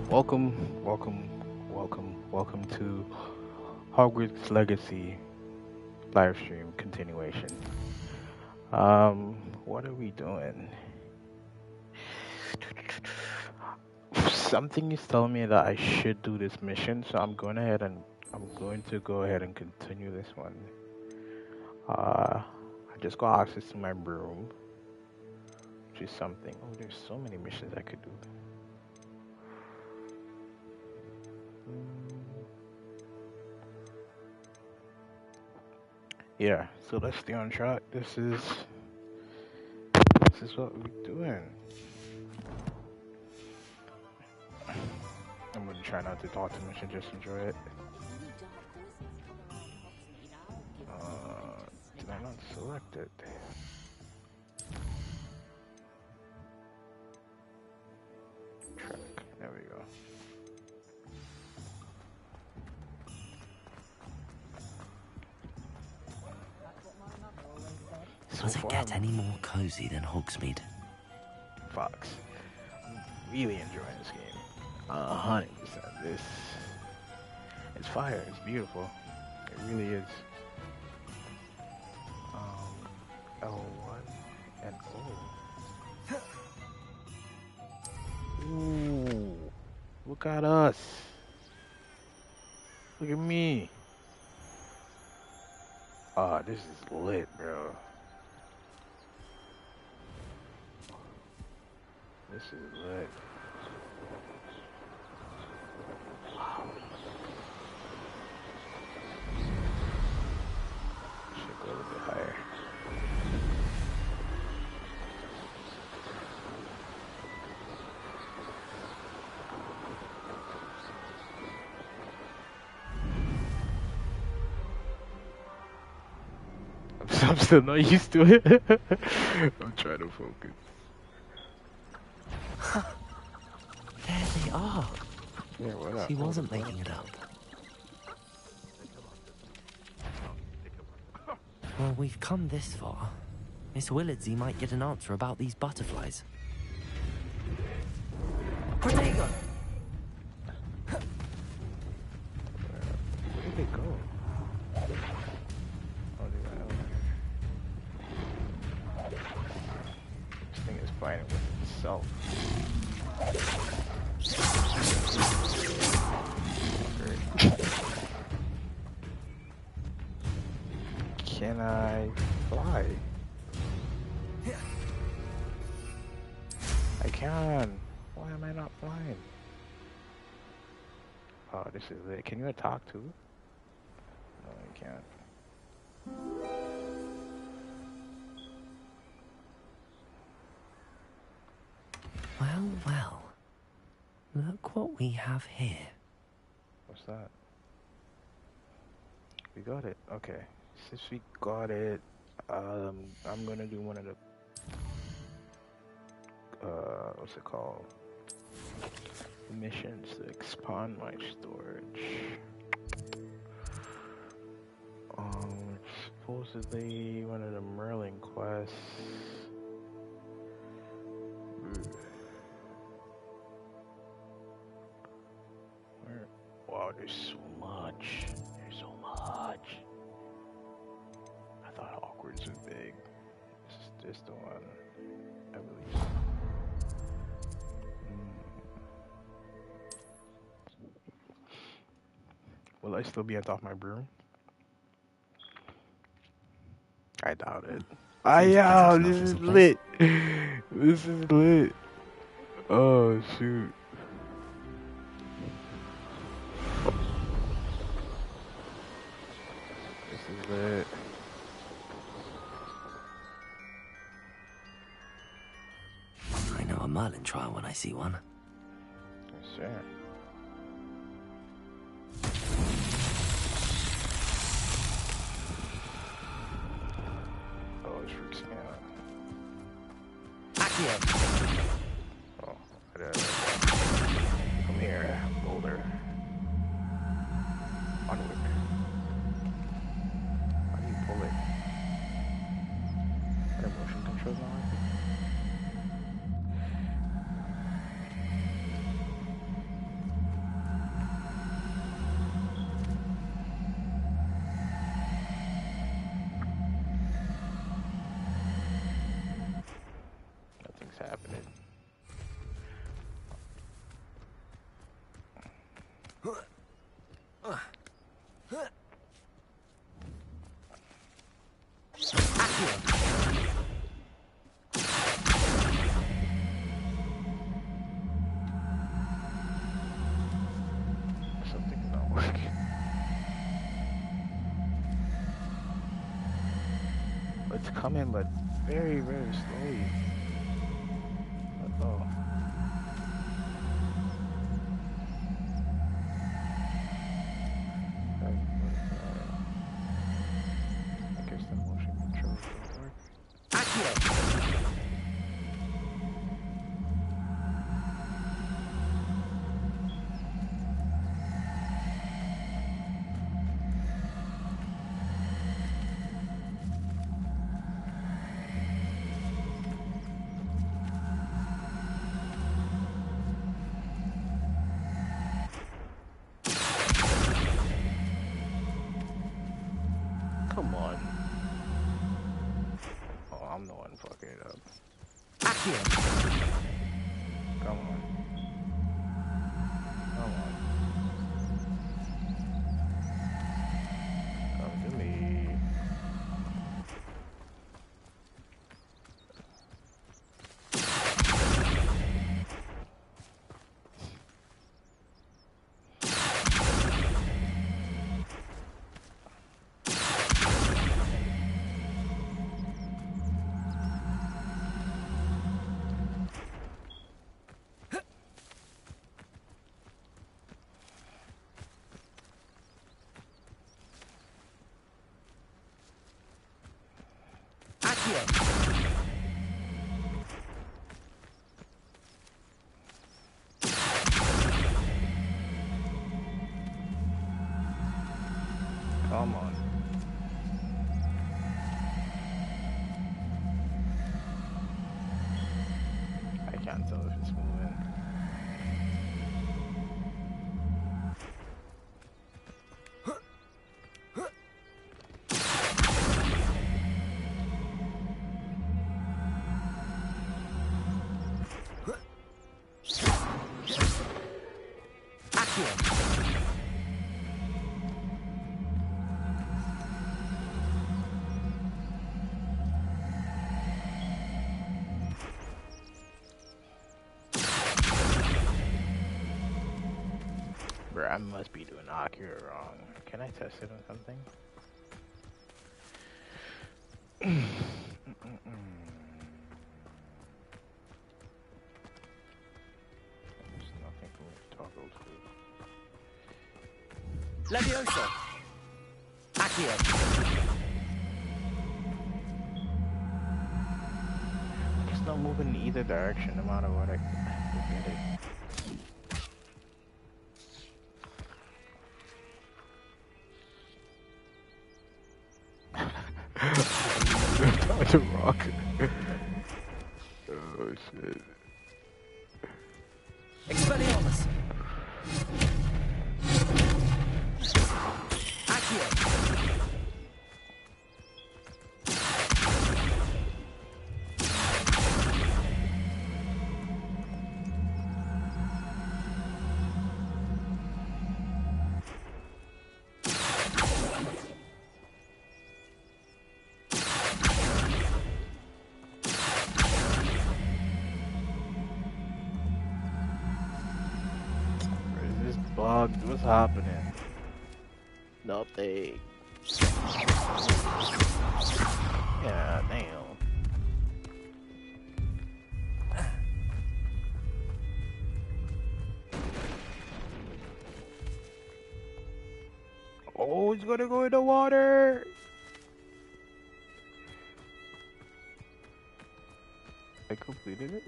Welcome to Hogwarts Legacy live stream continuation. What are we doing? Something is telling me that I should do this mission, so I'm going to go ahead and continue this one. I just got access to my broom, which is something. Oh, there's so many missions I could do. Yeah, so let's stay on track. This is what we're doing. I'm gonna try not to talk too much and just enjoy it. Did I not select it? Track. There we go. Does it get any more cozy than Hogsmeade? Fox. I'm really enjoying this game. 100%. It's fire. It's beautiful. It really is. L1 and O. Ooh, look at us. Look at me. This is lit, bro. This is lit. Wow. Should go a little bit higher. I'm still not used to it. I'm trying to focus. There they are. Yeah, what up? She wasn't making it up. Well, we've come this far. Miss Willardsey might get an answer about these butterflies. Protego! Where did they go? Oh, they went over here. This thing is fighting with itself. Can I fly? I can. Why am I not flying? Oh, this is it. Can you attack too? No, you can't. Well, well. Look what we have here. What's that? We got it. Okay. Since we got it, I'm gonna do one of the what's it called? Missions to expand my storage. Supposedly one of the Merlin quests. Wow, there's so much. There's so much. I thought Hogwarts was big. This is the one, I believe. Will I still be on top of my broom? I doubt it. This is lit. This is lit. Oh shoot. This is lit. I know a Merlin trial when I see one. Yes, sir. Oh, it's for scan. Oh, I did. Come here, boulder. Onward. How do you pull it? Are there motion controls on it? Something's not working. It's coming, but very, very slowly. Uh-oh. I guess the motion controls don't work. Come on. Oh, I'm the one fucking it up. Come on. Come on. Come to me. Come on. I can't tell if it's moving. Bruh, I must be doing Akira wrong. Can I test it on something? There's nothing for me to toggle to. Levioso! Accio! It's not moving in either direction, no matter what I look at it. To rock. Oh shit. Expelliarmus! Accio! Bugged. What's happening? Nothing. Yeah, damn. Oh, he's gonna go in the water. I completed it.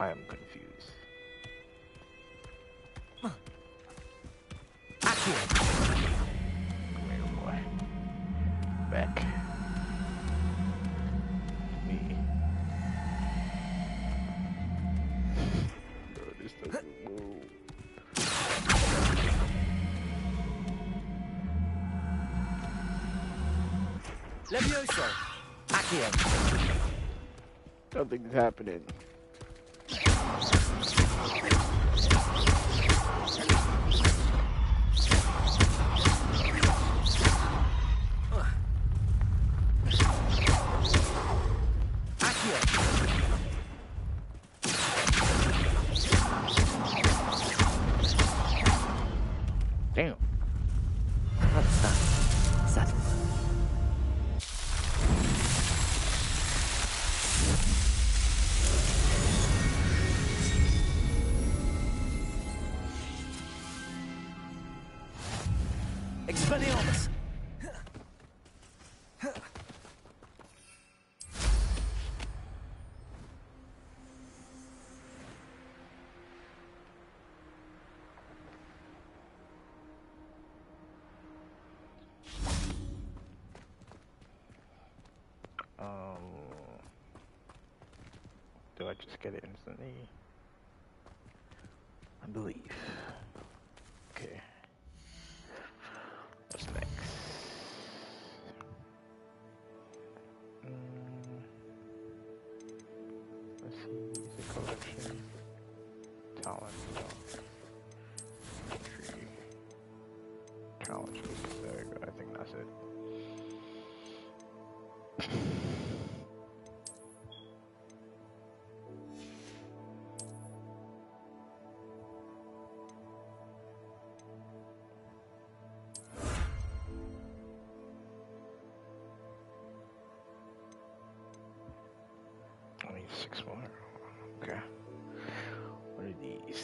I am confused. Accio! Come here, boy. Back. Me. Bro, this doesn't move. Levioso! Accio! Something's happening. Expelliarmus! Do I just get it instantly? I believe. Okay. What's next? Let's see. Music collection. Talent. Tree. Challenge. There you go. I think that's it. I need 6 more. Okay. What are these?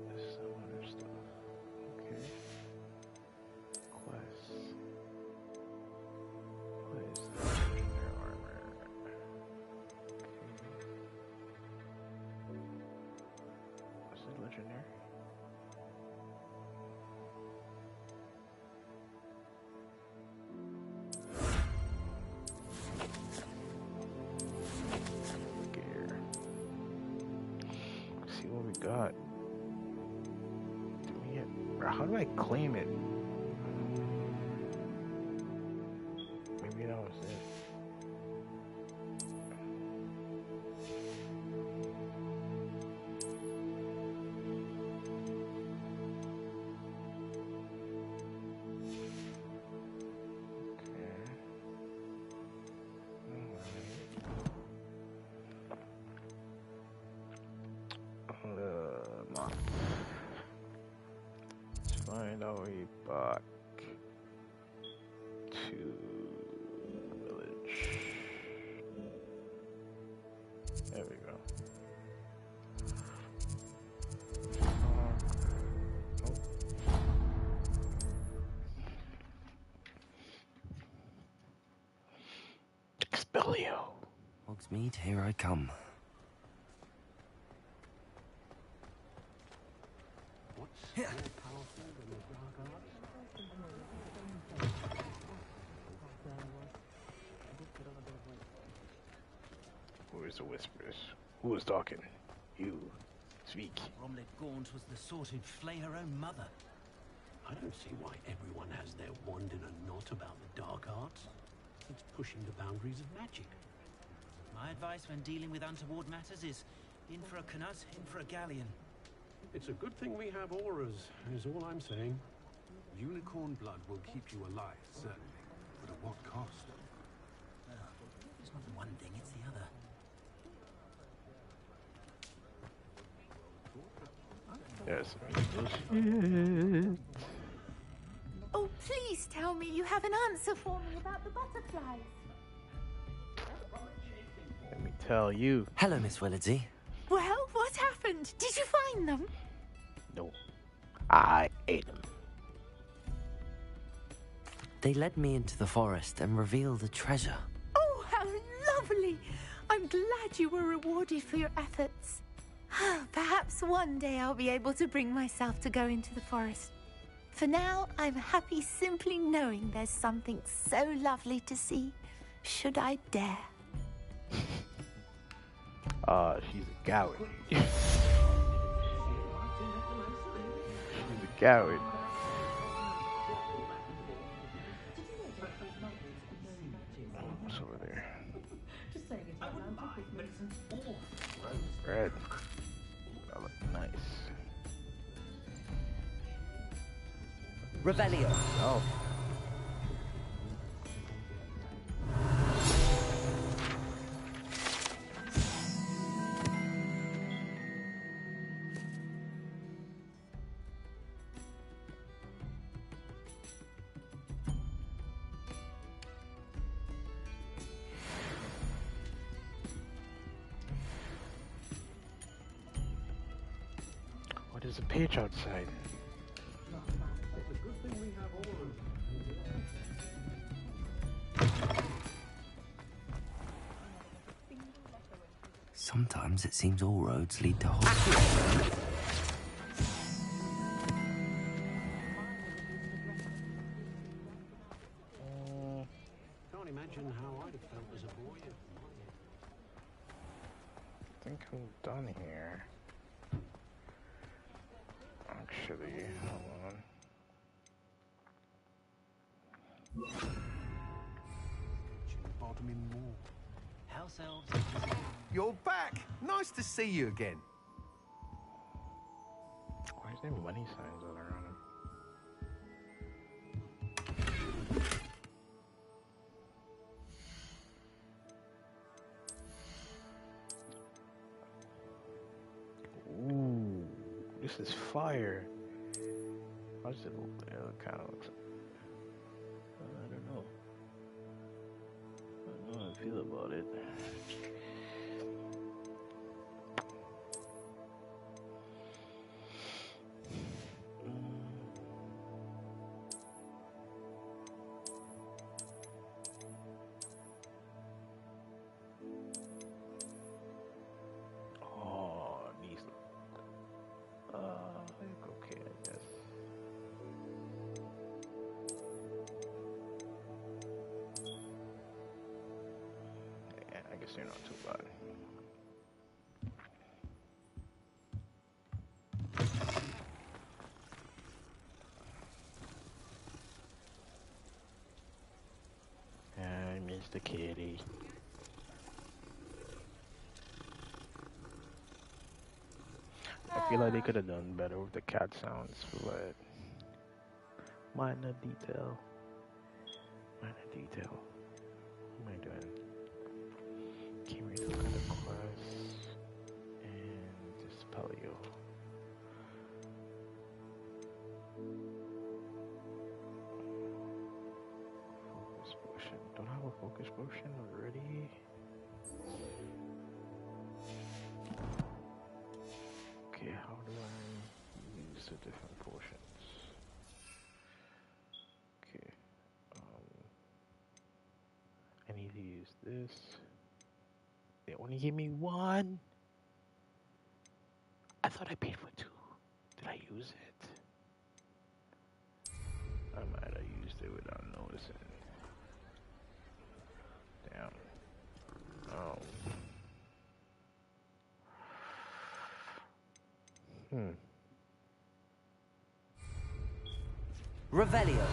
There's some other stuff. Okay. Quests. What is this? Legendary armor. Okay. What's it legendary? See what we got. Do we get, how do I claim it? Maybe that was it. Let's find our way back to the village. There we go. Expellio. Hogsmeade, here I come. More powerful than the dark arts? Who is the whispers? Who is talking? You. Speak. Romlet Gaunt was the sort who'd flay her own mother. I don't see why everyone has their wand in a knot about the dark arts. It's pushing the boundaries of magic. My advice when dealing with untoward matters is in for a canut, in for a galleon. It's a good thing we have auras, is all I'm saying. Unicorn blood will keep you alive, certainly. But at what cost? It's not one thing, it's the other. Yes. Oh, please tell me you have an answer for me about the butterflies. Let me tell you. Hello, Miss Willardsey. Well, what happened? Did you find them? No. I ate them. They led me into the forest and revealed a treasure. Oh, how lovely! I'm glad you were rewarded for your efforts. Perhaps one day I'll be able to bring myself to go into the forest. For now, I'm happy simply knowing there's something so lovely to see, should I dare. She's a coward. She's a coward. What's over there? Red. That looks nice. Revelio. Oh. What is a page outside? It's a good thing we Sometimes it seems all roads lead to Hogwarts. Can't imagine how I'd have felt as a boy. I think I'm done here. Actually, hold on. Bottoming more. House elves. You're back! Nice to see you again. Why is there money signs all around him? Ooh, this is fire. How does it look? It kind of looks. I don't know. I don't know how I feel about it. Oh, these. Okay, I guess. Yeah, I guess they're not too bad. I miss the kitty. I feel like they could have done better with the cat sounds, but minor detail. Minor detail. What am I doing? Came here to look at the quest and this paleo. Focus potion. Don't I have a focus potion already? Okay, how do I use the different potions? Okay, I need to use this. They only gave me one. I thought I paid for two. Did I use it? I might have used it without noticing. Damn. Oh. Revelio.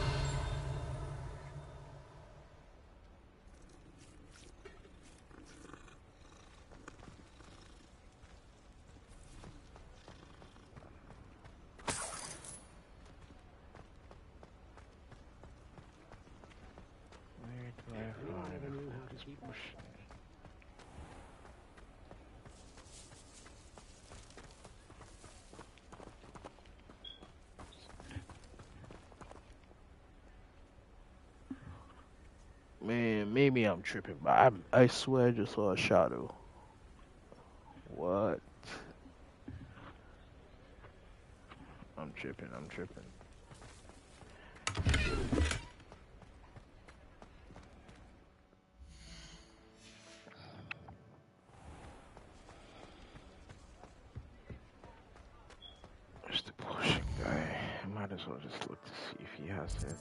Where do I find a focus potion? Man, maybe I'm tripping, but I swear I just saw a shadow. What? I'm tripping, I'm tripping. Where's the potion guy? I might as well just look to see if he has it.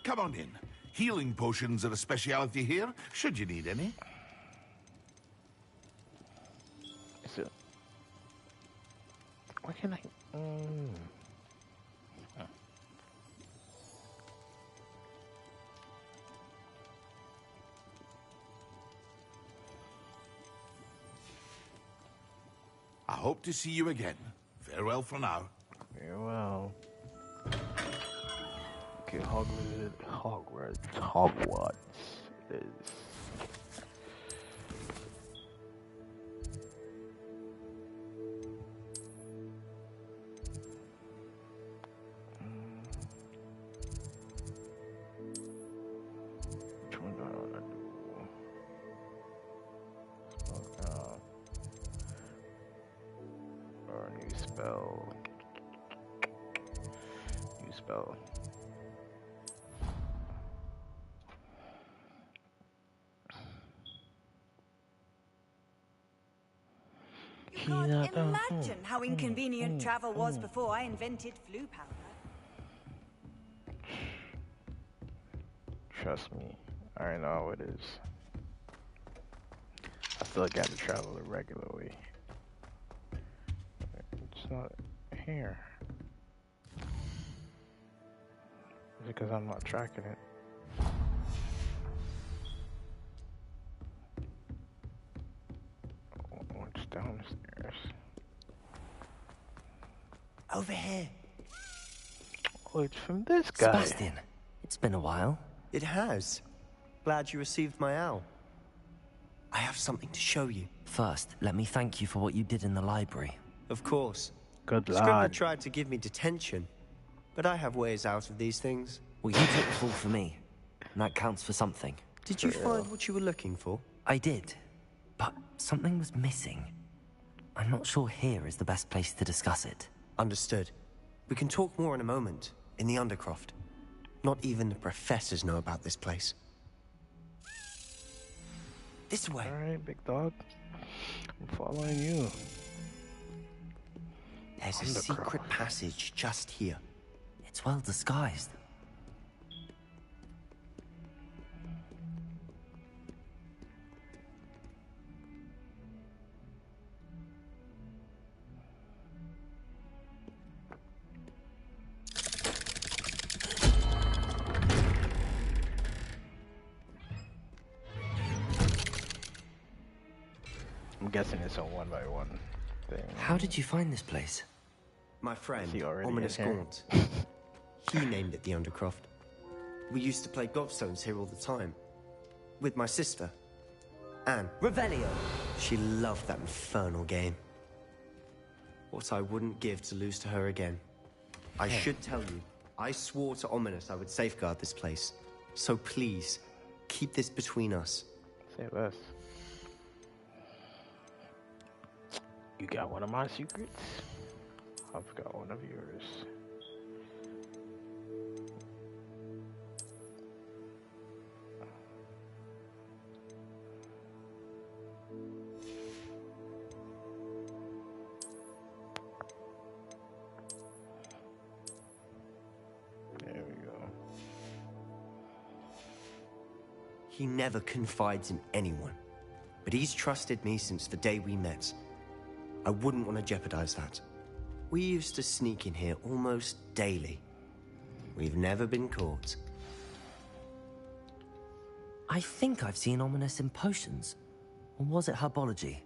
Come on in. Healing potions are a speciality here, should you need any. Is it? Why can't I? Huh. I hope to see you again. Farewell for now. Very well. Okay, Hogwarts is. Which one do I want to do? New spell. New spell. You can't imagine how inconvenient travel was before I invented flu powder. Trust me, I know how it is. I still gotta travel the regular way. It's not here. Is it because I'm not tracking it? What's downstairs? Over here. Oh, it's from this guy. Sebastian, it's been a while. It has. Glad you received my owl. I have something to show you. First, let me thank you for what you did in the library. Of course. Good Scribbler lad. tried to give me detention, but I have ways out of these things. Well, you took the fall for me, and that counts for something. Did you find what you were looking for? I did, but something was missing. I'm not sure here is the best place to discuss it. Understood. We can talk more in a moment, in the Undercroft. Not even the professors know about this place. This way. Alright, big dog. I'm following you. There's a secret passage just here. It's well disguised. I'm guessing it's a one-by-one thing. How did you find this place? My friend, Is he already Ominous in here? Gaunt. He named it the Undercroft. We used to play gobstones here all the time. With my sister, Anne. Revelio! She loved that infernal game. What I wouldn't give to lose to her again. I should tell you, I swore to Ominous I would safeguard this place. So please, keep this between us. Say less. You got one of my secrets? I've got one of yours. There we go. He never confides in anyone. But he's trusted me since the day we met. I wouldn't want to jeopardize that. We used to sneak in here almost daily. We've never been caught. I think I've seen Ominous in potions. Or was it herbology?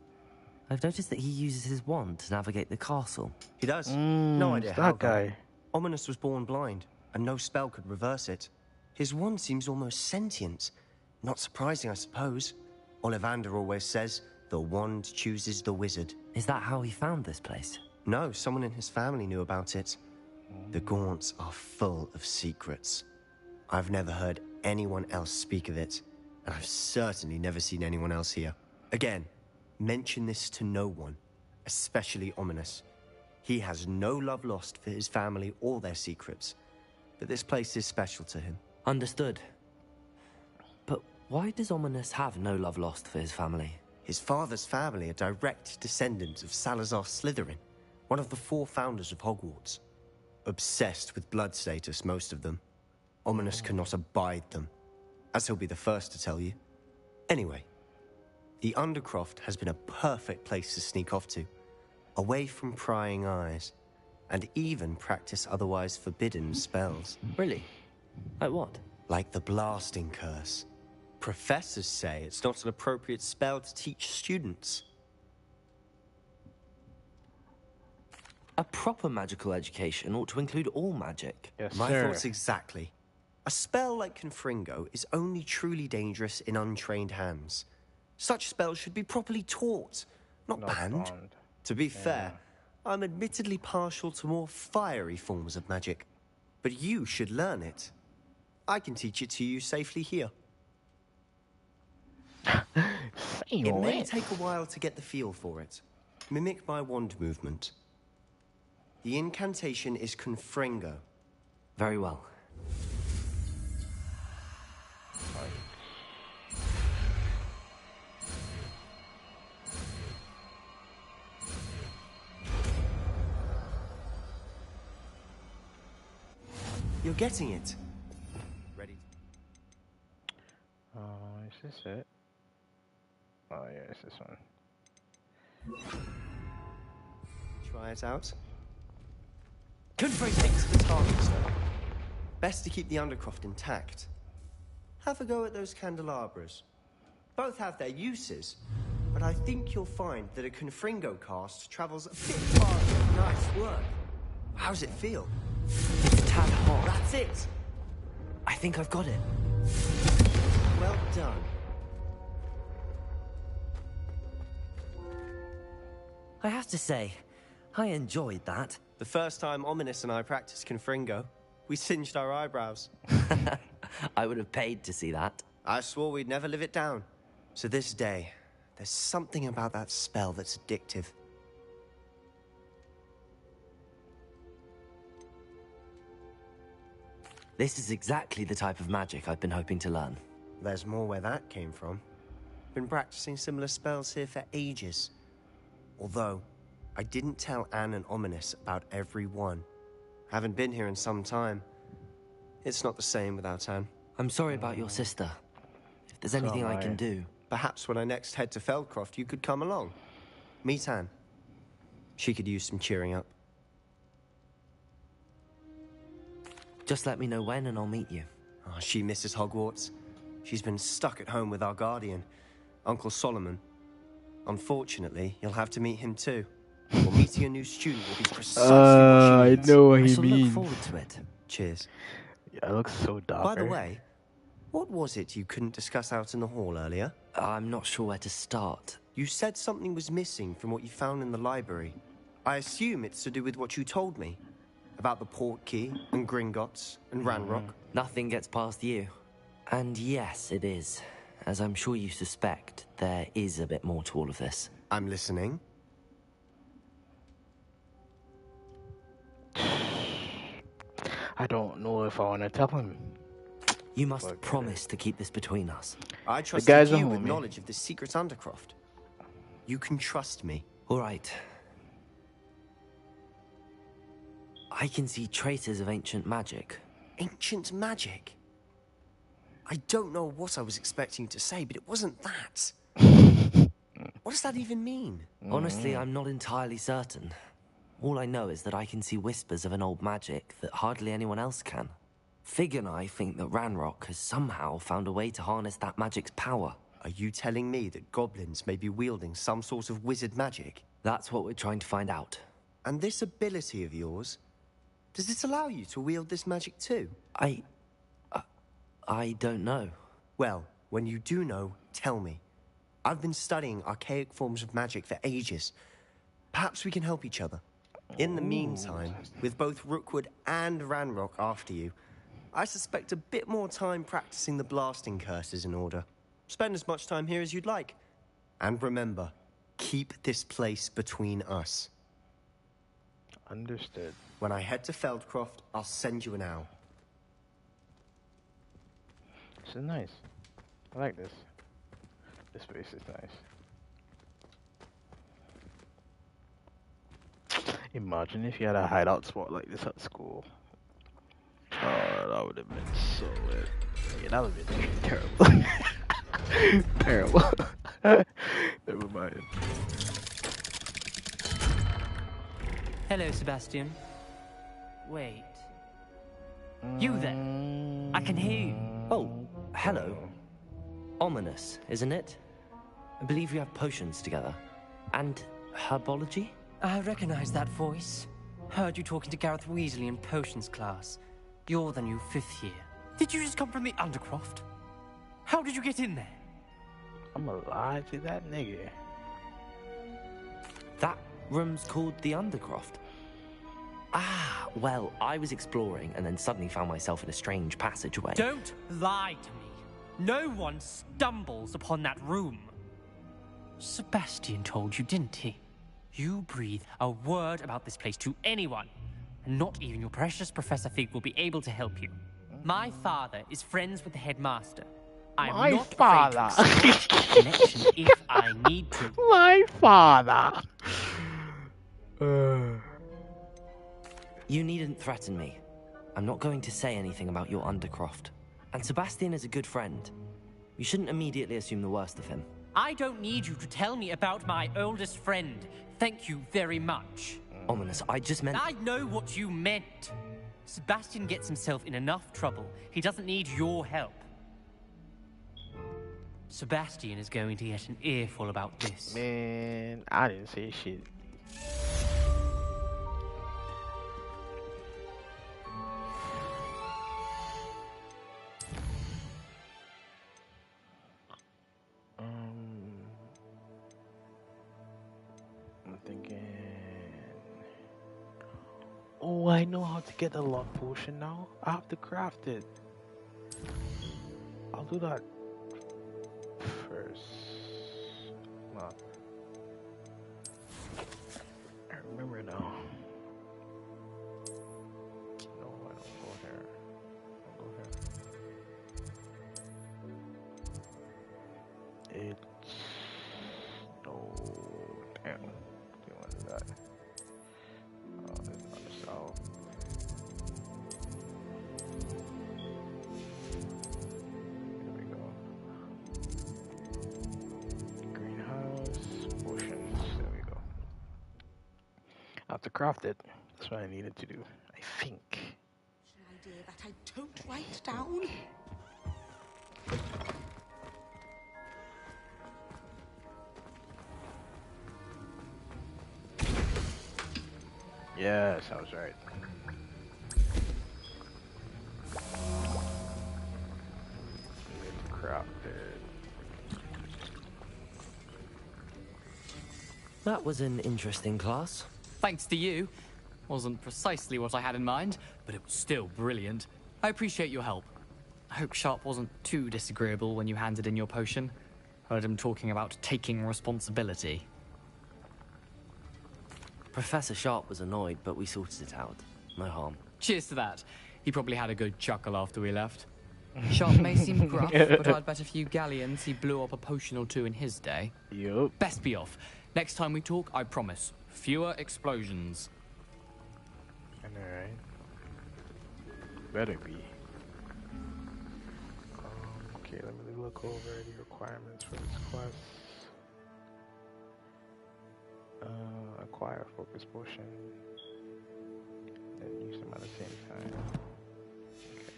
I've noticed that he uses his wand to navigate the castle. He does. No idea It's how. that guy. Ominous was born blind, and no spell could reverse it. His wand seems almost sentient. Not surprising, I suppose. Ollivander always says, the wand chooses the wizard. Is that how he found this place? No, someone in his family knew about it. The Gaunts are full of secrets. I've never heard anyone else speak of it, and I've certainly never seen anyone else here. Again, mention this to no one, especially Ominous. He has no love lost for his family or their secrets, but this place is special to him. Understood. But why does Ominous have no love lost for his family? His father's family are direct descendants of Salazar Slytherin, one of the 4 founders of Hogwarts. Obsessed with blood status, most of them. Ominous cannot abide them, as he'll be the first to tell you. Anyway, the Undercroft has been a perfect place to sneak off to, away from prying eyes, and even practice otherwise forbidden spells. Really? Like what? Like the blasting curse. Professors say it's not an appropriate spell to teach students. A proper magical education ought to include all magic. Yes, My sir. thoughts exactly. A spell like Confringo is only truly dangerous in untrained hands. Such spells should be properly taught, not banned. To be fair, I'm admittedly partial to more fiery forms of magic. But you should learn it. I can teach it to you safely here. It may take a while to get the feel for it. Mimic my wand movement. The incantation is Confringo. Very well. You're getting it. Ready? Is this it? Oh yeah, it's this one. Try it out. Couldn't very fix the target, sir. Best to keep the Undercroft intact. Have a go at those candelabras. Both have their uses, but I think you'll find that a Confringo cast travels a bit farther. Nice work. How's it feel? It's a tad hot. That's it. I think I've got it. Well done. I have to say, I enjoyed that. The first time Ominous and I practiced Confringo, we singed our eyebrows. I would have paid to see that. I swore we'd never live it down. So this day, there's something about that spell that's addictive. This is exactly the type of magic I've been hoping to learn. There's more where that came from. Been practicing similar spells here for ages. Although, I didn't tell Anne and Ominous about every one. Haven't been here in some time. It's not the same without Anne. I'm sorry about your sister. If there's anything I can do... Perhaps when I next head to Feldcroft, you could come along. Meet Anne. She could use some cheering up. Just let me know when and I'll meet you. Oh, she misses Hogwarts. She's been stuck at home with our guardian, Uncle Solomon. Unfortunately, you'll have to meet him too. Or meeting a new student will be precisely what she needs. I know what I he shall means. look forward to it. Cheers. Yeah, it looks so dark. By the way, what was it you couldn't discuss out in the hall earlier? I'm not sure where to start. You said something was missing from what you found in the library. I assume it's to do with what you told me. About the Portkey, and Gringotts, and Ranrock. Nothing gets past you. And yes, it is. As I'm sure you suspect, there is a bit more to all of this. I'm listening. I don't know if I want to tell him. You must promise to keep this between us. I trust guy's a you with homie. knowledge of the secret Undercroft. You can trust me. All right. I can see traces of ancient magic. Ancient magic? I don't know what I was expecting you to say, but it wasn't that. What does that even mean? Honestly, I'm not entirely certain. All I know is that I can see whispers of an old magic that hardly anyone else can. Fig and I think that Ranrock has somehow found a way to harness that magic's power. Are you telling me that goblins may be wielding some sort of wizard magic? That's what we're trying to find out. And this ability of yours, does it allow you to wield this magic too? I don't know. Well, when you do know, tell me. I've been studying archaic forms of magic for ages. Perhaps we can help each other. In the meantime, with both Rookwood and Ranrock after you, I suspect a bit more time practicing the blasting curse is in order. Spend as much time here as you'd like. And remember, keep this place between us. Understood. When I head to Feldcroft, I'll send you an owl. This is nice. I like this. This space is nice. Imagine if you had a hideout spot like this at school. Oh, that would have been so lit. Yeah, that would have been terrible. Terrible. Never mind. Hello, Sebastian. Wait. You there? I can hear you. Oh, hello. Ominous, isn't it? I believe we have potions together. And herbology? I recognize that voice. Heard you talking to Gareth Weasley in potions class. You're the new 5th year. Did you just come from the Undercroft? How did you get in there? I'm alive to that nigga. That room's called the Undercroft. Ah, well, I was exploring and then suddenly found myself in a strange passageway. Don't lie to me. No one stumbles upon that room. Sebastian told you, didn't he? You breathe a word about this place to anyone, and not even your precious Professor Fig will be able to help you. My father is friends with the headmaster. I'm My not father. afraid to establish a connection if I need to. My father. You needn't threaten me. I'm not going to say anything about your Undercroft. And Sebastian is a good friend. You shouldn't immediately assume the worst of him. I don't need you to tell me about my oldest friend. Thank you very much. Ominous, I just meant... I know what you meant. Sebastian gets himself in enough trouble. He doesn't need your help. Sebastian is going to get an earful about this. Man, I didn't say shit. I'm thinking. Oh, I know how to get the luck potion now. I have to craft it. I'll do that first. No. I remember now. No, I don't go here. I'll go here. It's no damn. Doing that. Oh, there's another cell. There we go. Greenhouse potions. There we go. I have to craft it. That's what I needed to do. I think. Idea that I don't write down. Yes, I was right. Need to craft it. That was an interesting class. Thanks to you. Wasn't precisely what I had in mind, but it was still brilliant. I appreciate your help. I hope Sharp wasn't too disagreeable when you handed in your potion. Heard him talking about taking responsibility. Professor Sharp was annoyed, but we sorted it out. No harm. Cheers to that. He probably had a good chuckle after we left. Sharp may seem gruff, but I'd bet a few galleons he blew up a potion or two in his day. Yup. Best be off. Next time we talk, I promise. Fewer explosions. I know, right? Better be. Okay, let me look over the requirements for this quest. Acquire focus potion. Then use them at the same time. Okay.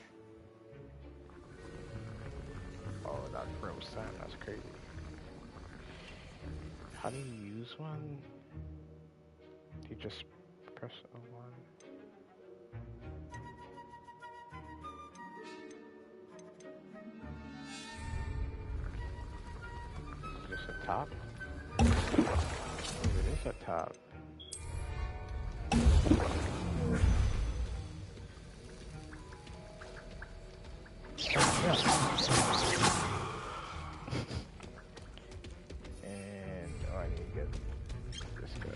Oh, that froze time. That's crazy. How do you use one? Do you just press O1? Just a top? Oh, it is a top. And oh, I need to get this guy.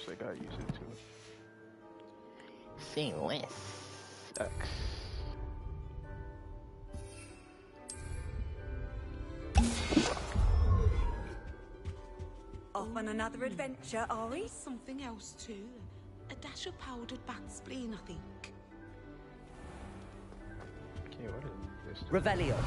I gotta use it too. Seamless sucks. Off on another adventure, Ari? Something else too. A dash of powdered bat spleen, I think. Okay, what is this? Revelio.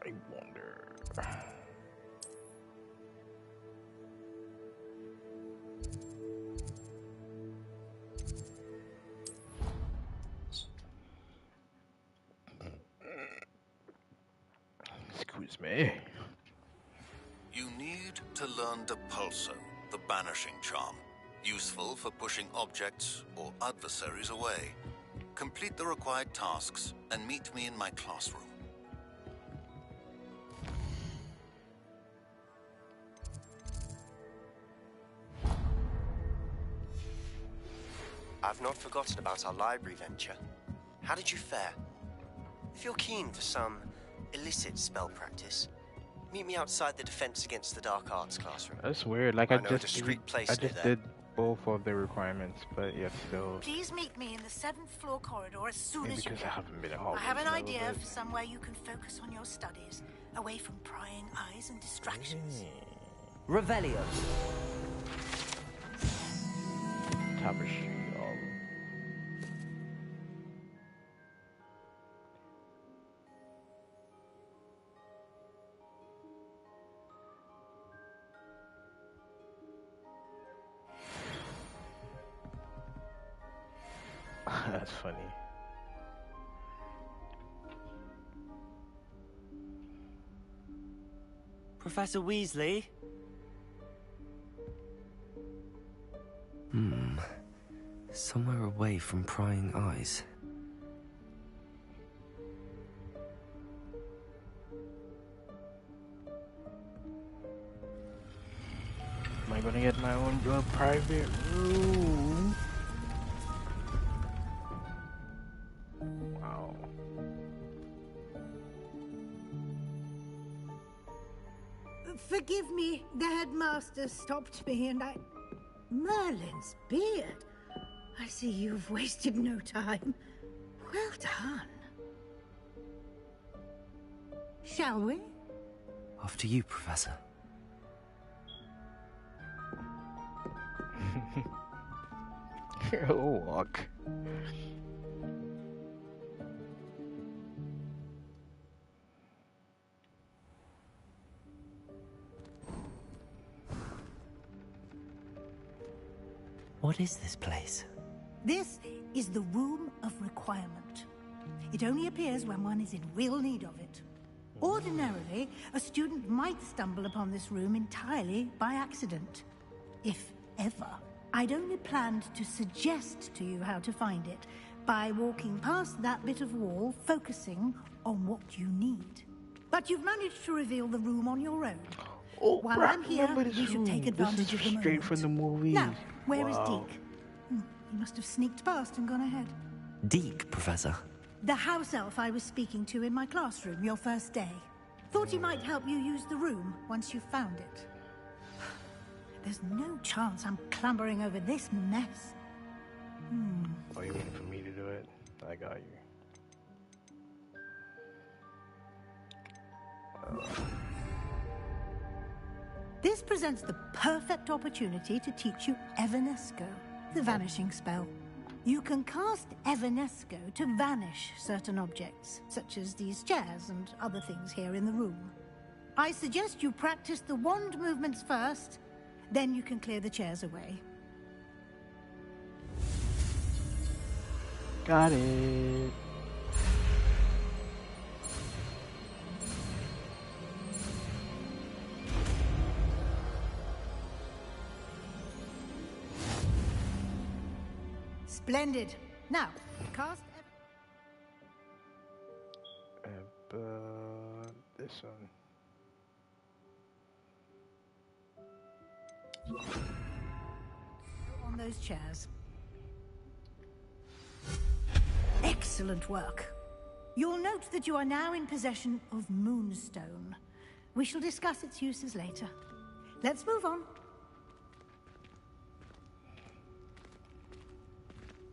I wonder. Excuse me. You need to learn Depulso, the banishing charm. Useful for pushing objects or adversaries away. Complete the required tasks and meet me in my classroom. I've not forgotten about our library venture. How did you fare? If you're keen for some illicit spell practice, meet me outside the Defense Against the Dark Arts classroom. That's weird. Like I I know a just discreet place I near just there. did both of the requirements, but yet still. Please meet me in the 7th floor corridor as soon Maybe as you because can. I haven't been at Hogwarts I have an in a idea little for bit. somewhere you can focus on your studies, away from prying eyes and distractions. Revelio. Tapestry. That's funny. Professor Weasley? Somewhere away from prying eyes. Am I gonna get my own private room? Wow. Forgive me, the headmaster stopped me and I... Merlin's beard. I see you've wasted no time. Well done. Shall we? After you, Professor. Walk. What is this place? This is the Room of Requirement. It only appears when one is in real need of it. Ordinarily, a student might stumble upon this room entirely by accident. If ever. I'd only planned to suggest to you how to find it by walking past that bit of wall, focusing on what you need. But you've managed to reveal the room on your own. Oh, While bruh, I'm here, remember this we should room. take advantage This of is the straight moment. from the movie. Now, where is Wow. Deke? He must have sneaked past and gone ahead. Deke, Professor. The house elf I was speaking to in my classroom your first day. Thought he might help you use the room once you found it. There's no chance I'm clambering over this mess. Oh, you waiting for me to do it? I got you. This presents the perfect opportunity to teach you Evanesco, the vanishing spell. You can cast Evanesco to vanish certain objects, such as these chairs and other things here in the room. I suggest you practice the wand movements first, then you can clear the chairs away. Got it. Splendid. Now, cast... This one. on those chairs. Excellent work. You'll note that you are now in possession of Moonstone. We shall discuss its uses later. Let's move on.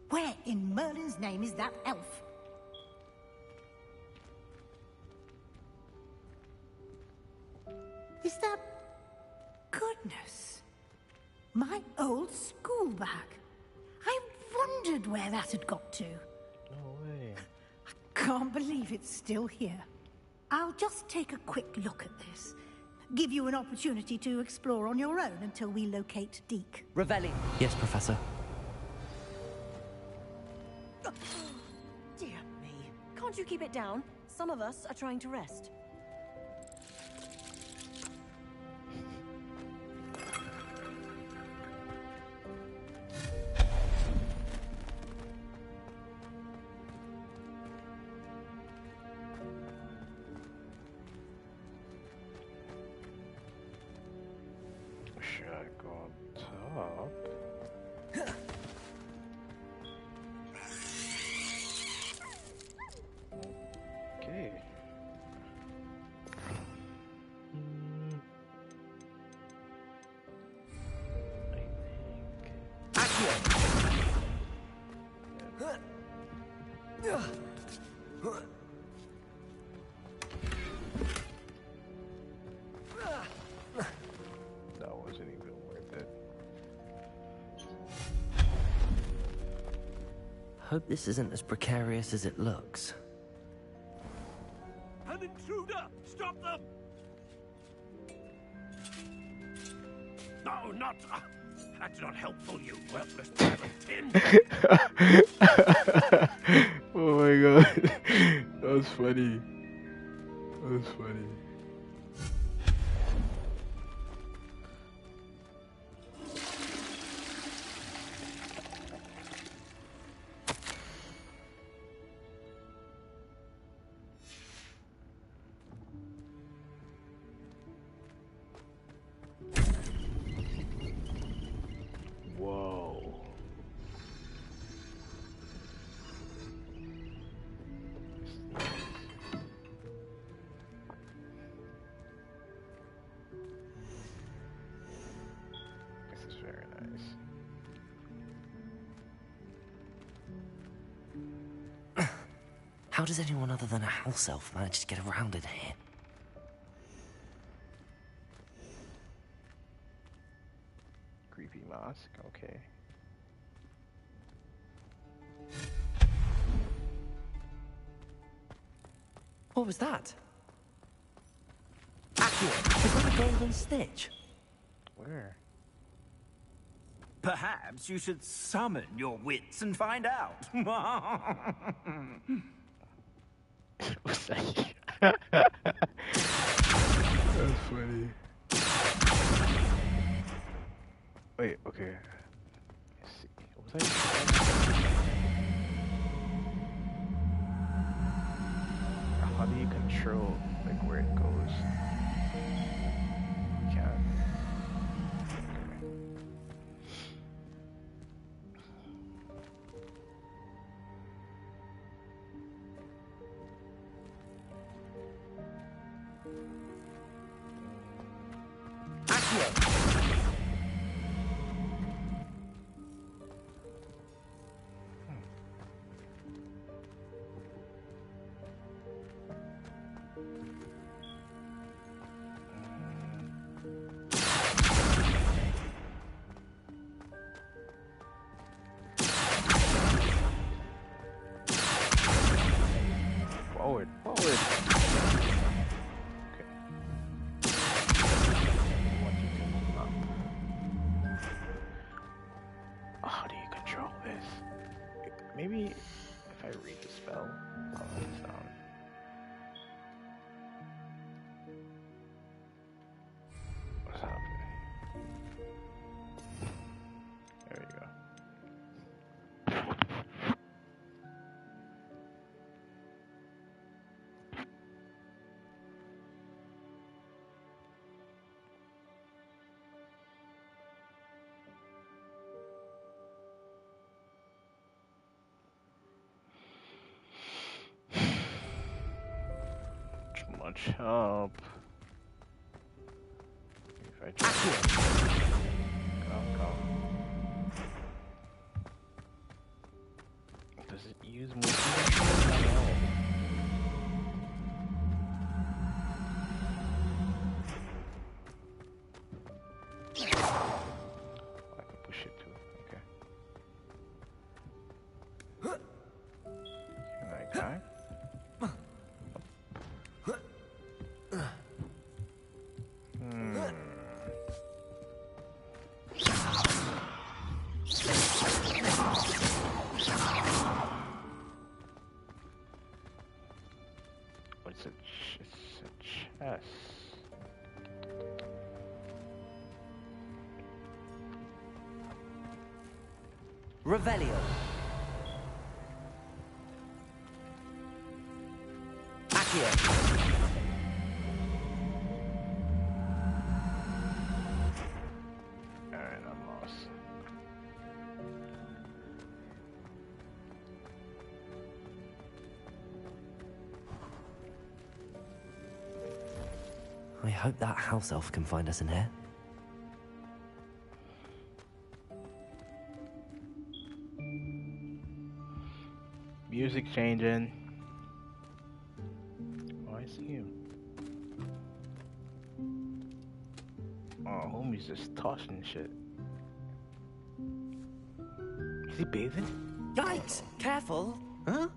Where in Merlin's name is that elf? Is that... Goodness. My old school bag. I wondered where that had got to. No way. Can't believe it's still here. I'll just take a quick look at this. Give you an opportunity to explore on your own until we locate Deke. Revelli. Yes, Professor. Dear me. Can't you keep it down? Some of us are trying to rest. go on top. Okay. That wasn't even worth it. Hope this isn't as precarious as it looks. An intruder! Stop them! No, not... that's not helpful, you worthless bag of tin! Oh my god. That was funny. That was funny. Whoa. This is very nice. How does anyone other than a house elf manage to get around in here? Creepy mask, okay. What was that? Accio, is that a golden stitch? Where? Perhaps you should summon your wits and find out. What's that? That's funny. Wait, okay. Let's see. Was I? How do you control like where it goes? You can't. Okay. Forward, forward. Okay. I want you to move up. How do you control this? Maybe if I read the spell, I'll write this down. What's happening? There we go. Too much help. If I try come. Does it use more control? I don't know. I can push it too. Okay. Like that. It's a chest. Revelio. Accio. I hope that house elf can find us in here. Music changing. Oh, I see him. Oh, homie's just tossing shit. Is he bathing? Yikes! Careful! Huh?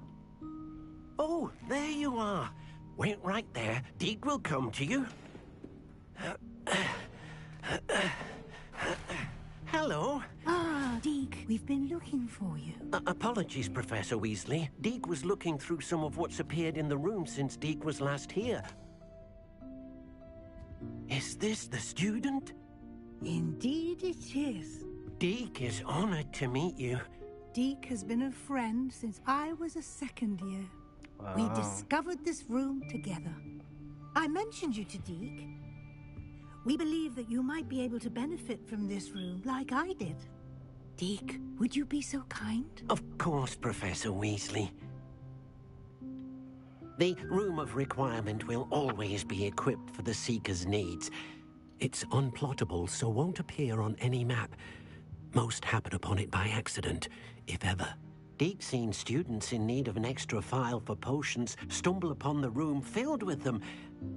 Oh, there you are. Wait right there. Deke will come to you. Hello. Ah, Deke, we've been looking for you. Apologies, Professor Weasley. Deke was looking through some of what's appeared in the room since Deke was last here. Is this the student? Indeed it is. Deke is honored to meet you. Deke has been a friend since I was a second year. Wow. We discovered this room together. I mentioned you to Deke. We believe that you might be able to benefit from this room like I did. Deke, would you be so kind? Of course, Professor Weasley. The Room of Requirement will always be equipped for the Seeker's needs. It's unplottable, so won't appear on any map. Most happen upon it by accident, if ever. Deke's seen students in need of an extra file for potions stumble upon the room filled with them.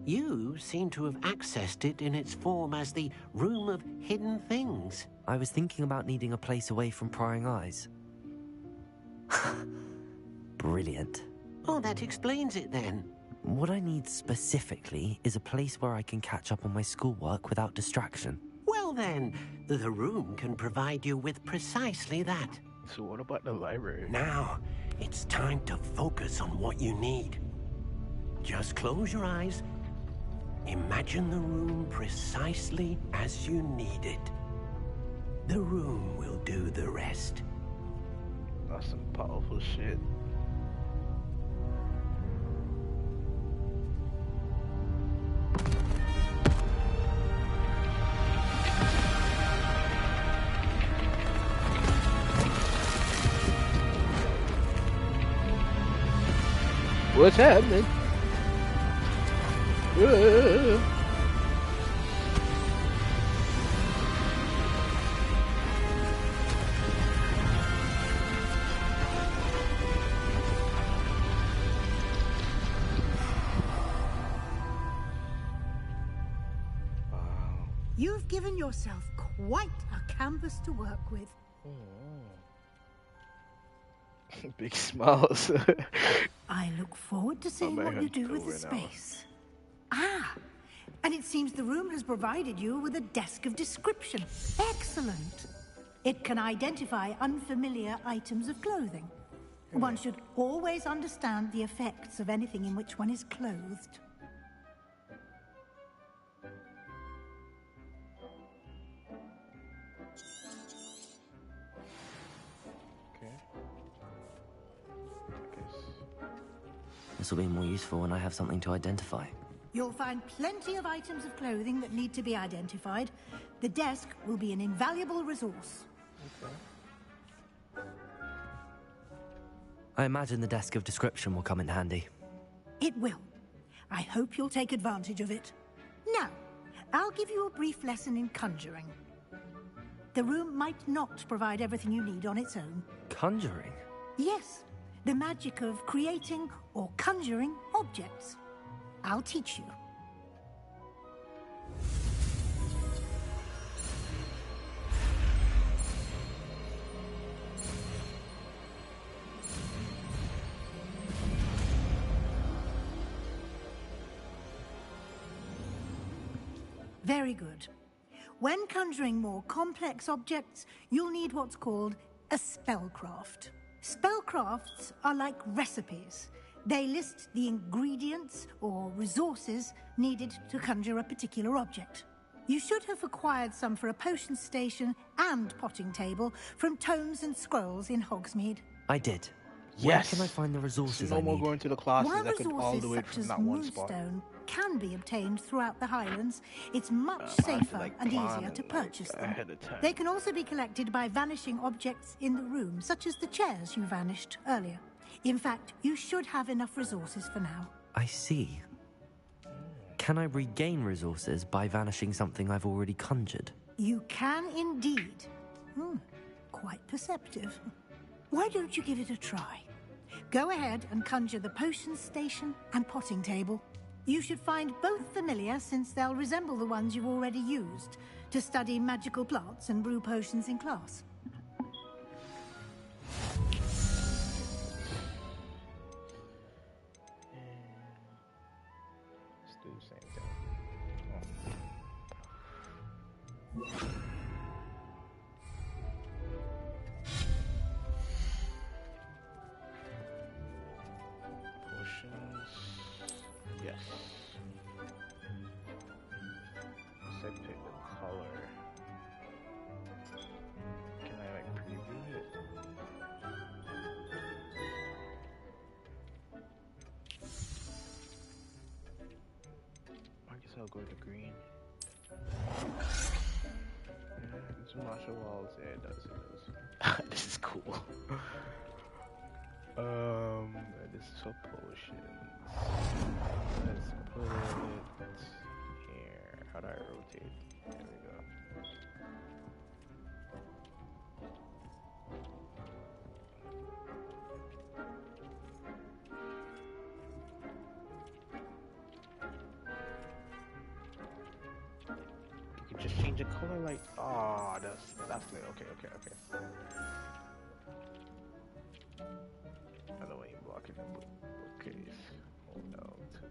You seem to have accessed it in its form as the Room of Hidden Things. I was thinking about needing a place away from prying eyes. Brilliant. Oh, that explains it then. What I need specifically is a place where I can catch up on my schoolwork without distraction. Well then, the room can provide you with precisely that. So what about the library? Now, it's time to focus on what you need. Just close your eyes. Imagine the room precisely as you need it. The room will do the rest. That's some powerful shit. What's happening? You've given yourself quite a canvas to work with. Big smiles. I look forward to seeing what you do with the space. Ah, and it seems the room has provided you with a desk of description. Excellent. It can identify unfamiliar items of clothing. One should always understand the effects of anything in which one is clothed. This will be more useful when I have something to identify. You'll find plenty of items of clothing that need to be identified. The desk will be an invaluable resource. I imagine the desk of description will come in handy. It will. I hope you'll take advantage of it. Now, I'll give you a brief lesson in conjuring. The room might not provide everything you need on its own. Conjuring? Yes, the magic of creating or conjuring objects. I'll teach you. Very good. When conjuring more complex objects, you'll need what's called a spellcraft. Spellcrafts are like recipes. They list the ingredients or resources needed to conjure a particular object. You should have acquired some for a potion station and potting table from tomes and scrolls in Hogsmeade. I did. Yes. Where can I find the resources No I more need? going to the classes. While I could all resources do it such from as that one spot. moonstone can be obtained throughout the Highlands, it's much I have to, safer like, and plan easier it, to purchase them. ahead of time. They can also be collected by vanishing objects in the room, such as the chairs you vanished earlier. In fact, you should have enough resources for now. I see. Can I regain resources by vanishing something I've already conjured? You can indeed. Quite perceptive. Why don't you give it a try? Go ahead and conjure the potions station and potting table. You should find both familiar, since they'll resemble the ones you've already used to study magical plants and brew potions in class. Let's do the same thing. Potions. Yes. Let's pick the color. Can I like preview it? I guess I'll go to green. Yeah, it's martial walls. Yeah, it does. This is cool. This is for potions. Let's put it here. How do I rotate? There we go. You can just change the color, like, oh, that's lit. Okay. I know when you block it in bookcase. Hold down to.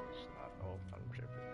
It's not. Oh, I'm tripping.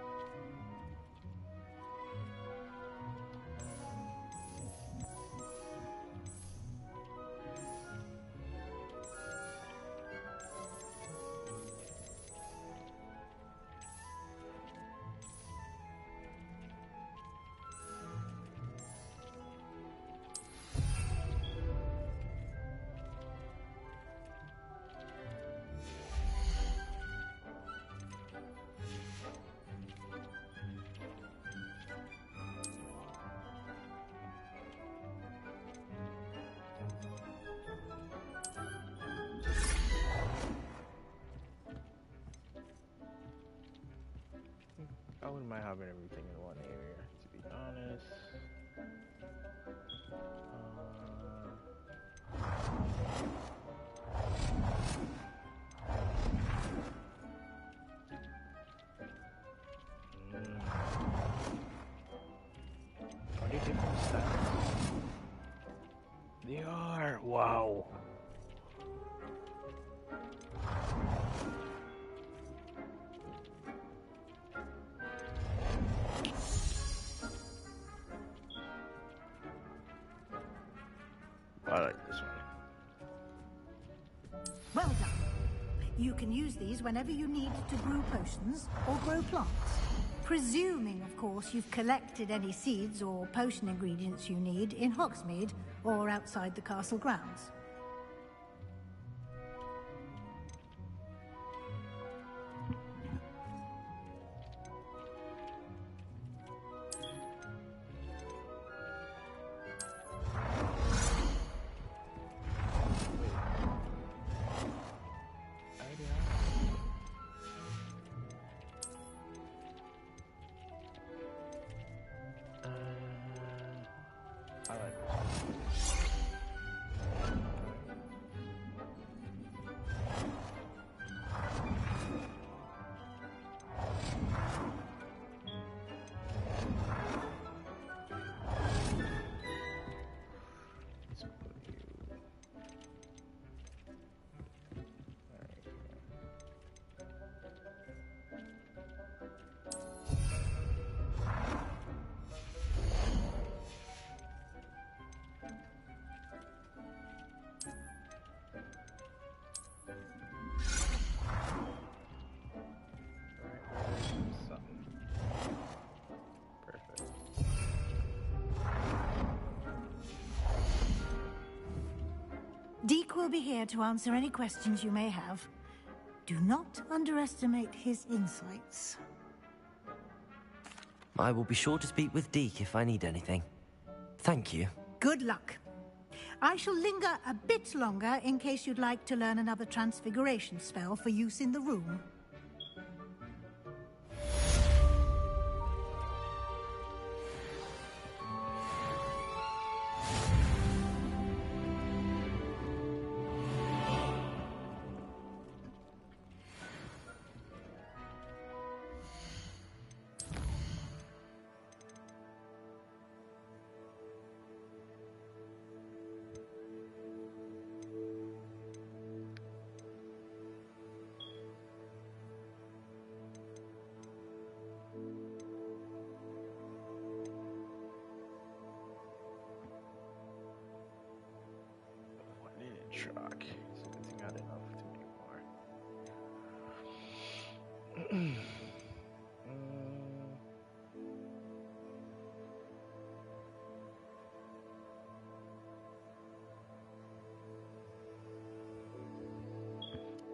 I wouldn't mind having everything in one area, to be honest. Are they different styles? They are! Wow! I like this one. Well done. You can use these whenever you need to brew potions or grow plants. Presuming, of course, you've collected any seeds or potion ingredients you need in Hogsmeade or outside the castle grounds. I like this. Deke will be here to answer any questions you may have. Do not underestimate his insights. I will be sure to speak with Deke if I need anything. Thank you. Good luck. I shall linger a bit longer in case you'd like to learn another transfiguration spell for use in the room. Truck. So I think I had enough to make more.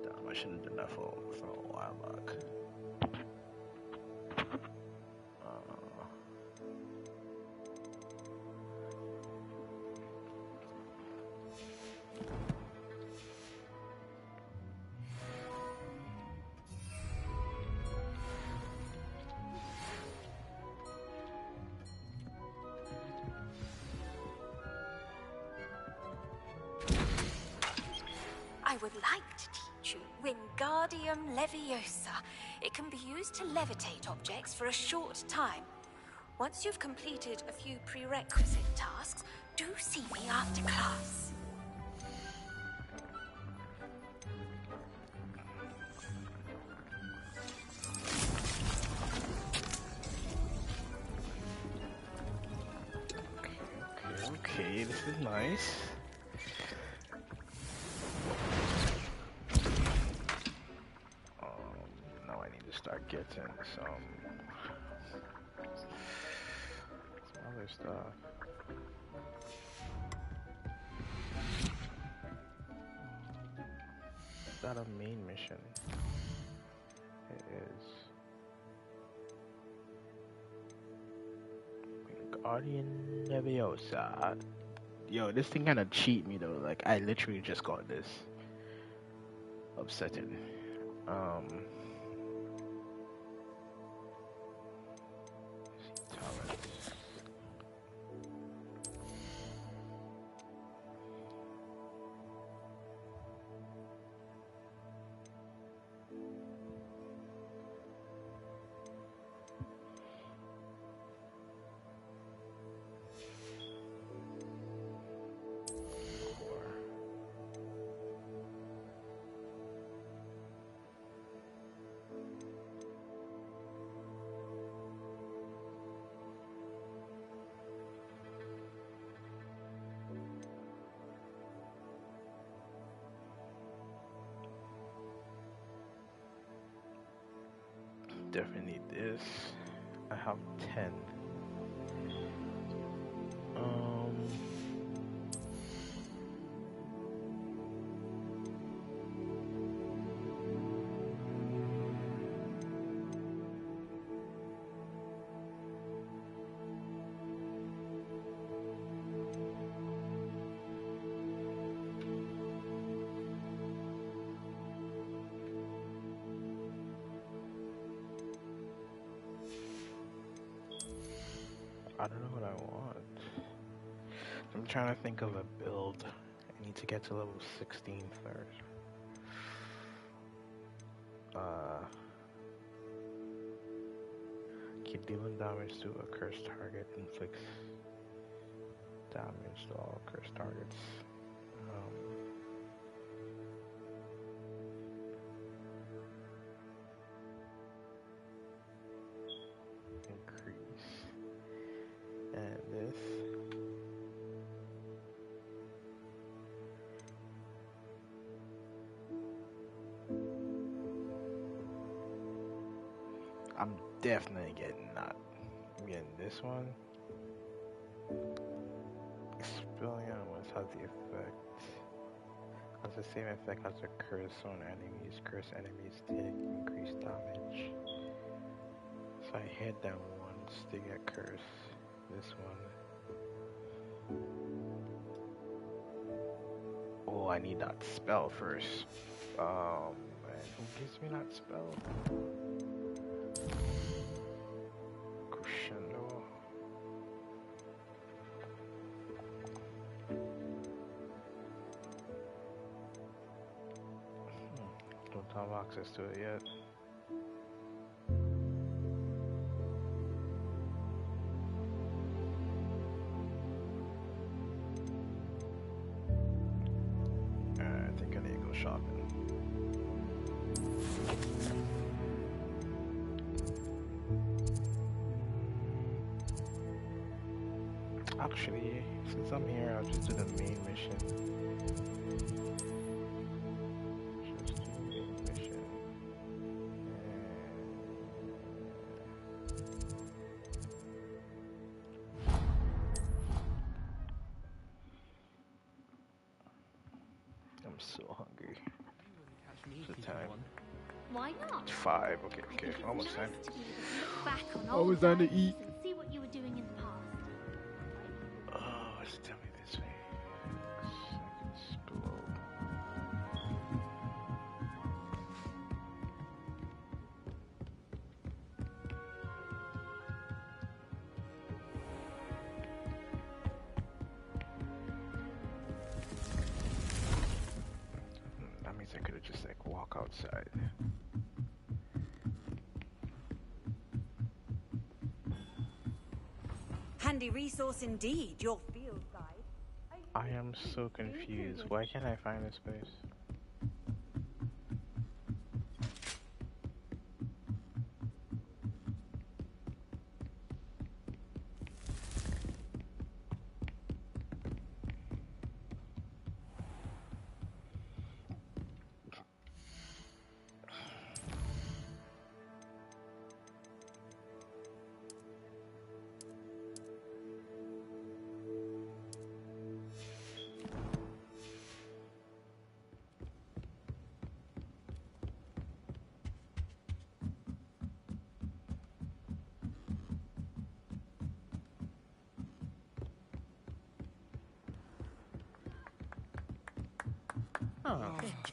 Damn, I should have done that for a while back. I would like to teach you Wingardium Leviosa. It can be used to levitate objects for a short time. Once you've completed a few prerequisite tasks, do see me after class. Okay, this is nice. Now I need to start getting some other stuff. Is that a main mission? It is. Guardian Leviosa. Yo, this thing kinda cheat me though. Like I literally just got this. Upsetting. Definitely need this. I have 10. I don't know what I want. I'm trying to think of a build. I need to get to level 16 first. Keep dealing damage to a cursed target, inflicts damage to all cursed targets. Increase. And this. I'm definitely getting that. I'm getting this one. Expelling once has the effect. Has the same effect as a curse on enemies. Cursed enemies take increased damage. So I hit that once to get cursed. This one. I need that spell first. And who gives me that spell? Crescendo. Don't have access to it yet. I think I need to go shopping. Actually, since I'm here, I'll just do the main mission. Just do the main mission. I'm so hungry. What's the time? Why not? 5. Okay, almost time. Look back on Almost old time to days eat. and see what you were doing in the past. Oh, let's tell me this way. Second glow. That means I could have just like walk outside. Handy resource indeed, your field guide. I am so confused. Why can't I find this place?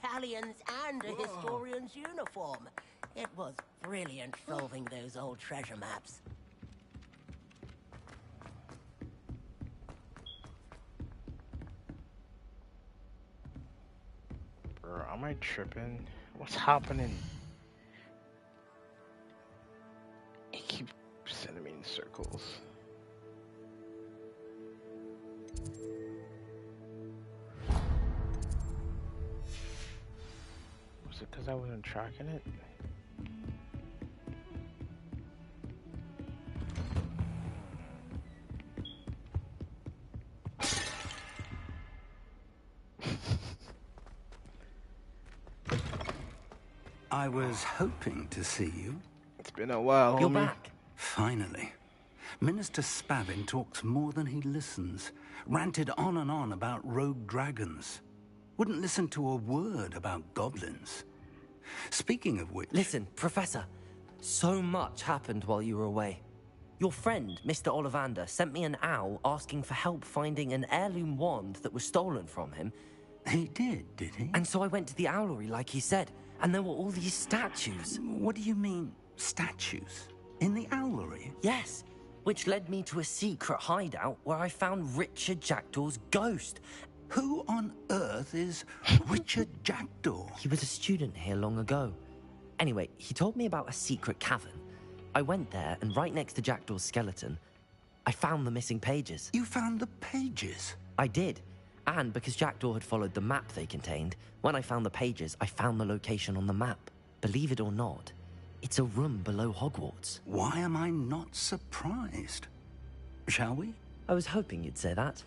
Galleons and a historian's uniform. It was brilliant solving those old treasure maps. Bro, am I tripping? What's happening? It keeps sending me in circles. Was it because I wasn't tracking it? I was hoping to see you. It's been a while, You're homie. back. Finally. Minister Spavin talks more than he listens. Ranted on and on about rogue dragons. Wouldn't listen to a word about goblins. Speaking of which... Listen, Professor. So much happened while you were away. Your friend, Mr. Ollivander, sent me an owl asking for help finding an heirloom wand that was stolen from him. He did he? And so I went to the owlery like he said, and there were all these statues. What do you mean, statues? In the owlery? Yes, which led me to a secret hideout where I found Richard Jackdaw's ghost. Who on earth is Richard Jackdaw? He was a student here long ago. Anyway, he told me about a secret cavern. I went there, and right next to Jackdaw's skeleton, I found the missing pages. You found the pages? I did. And because Jackdaw had followed the map they contained, when I found the pages, I found the location on the map. Believe it or not, it's a room below Hogwarts. Why am I not surprised? Shall we? I was hoping you'd say that.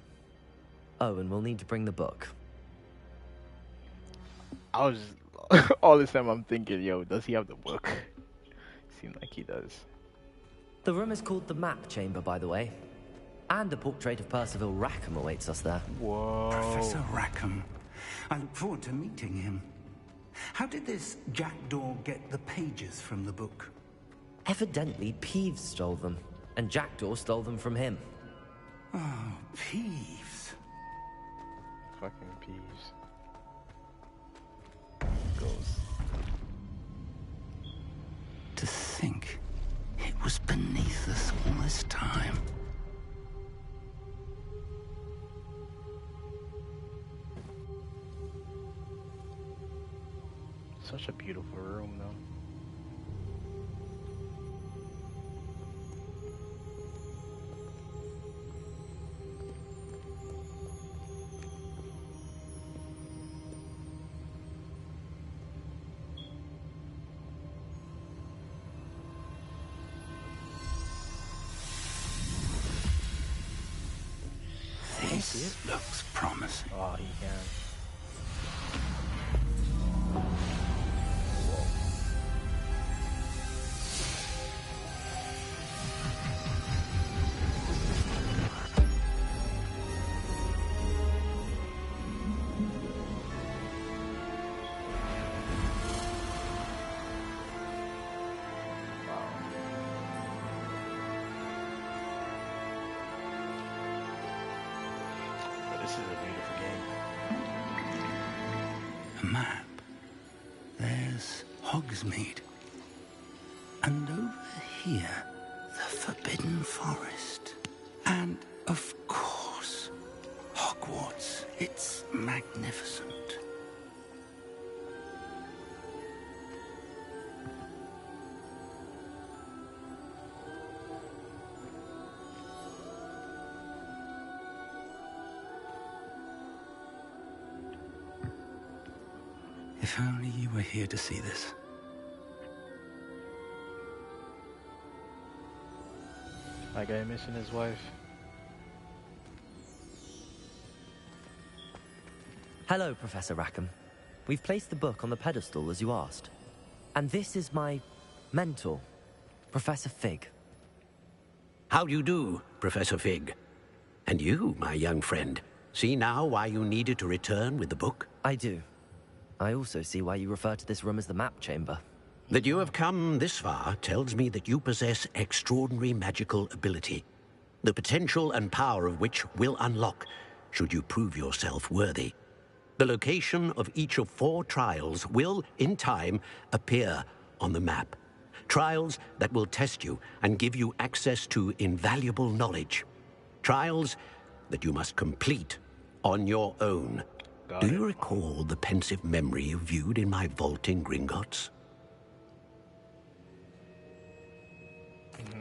Oh, and we'll need to bring the book. I was all this time I'm thinking, yo, does he have the book? Seems like he does. The room is called the Map Chamber, by the way. And a portrait of Percival Rackham awaits us there. Whoa. Professor Rackham. I look forward to meeting him. How did this Jackdaw get the pages from the book? Evidently, Peeves stole them, and Jackdaw stole them from him. Oh, Peeves. Fucking Peeves. goes. To think it was beneath us all this time. Such a beautiful room, though. This looks promising. Oh, he can. This is a beautiful game. A map. There's Hogsmeade. And over here, the Forbidden Forest. And, of course, Hogwarts. It's magnificent. If only you were here to see this. That guy missing his wife. Hello, Professor Rackham. We've placed the book on the pedestal as you asked. And this is my mentor, Professor Fig. How do you do, Professor Fig? And you, my young friend, see now why you needed to return with the book? I do. I also see why you refer to this room as the map chamber. That you have come this far tells me that you possess extraordinary magical ability, the potential and power of which will unlock should you prove yourself worthy. The location of each of 4 trials will, in time, appear on the map. Trials that will test you and give you access to invaluable knowledge. Trials that you must complete on your own. Do you recall the pensive memory you viewed in my vault in Gringotts?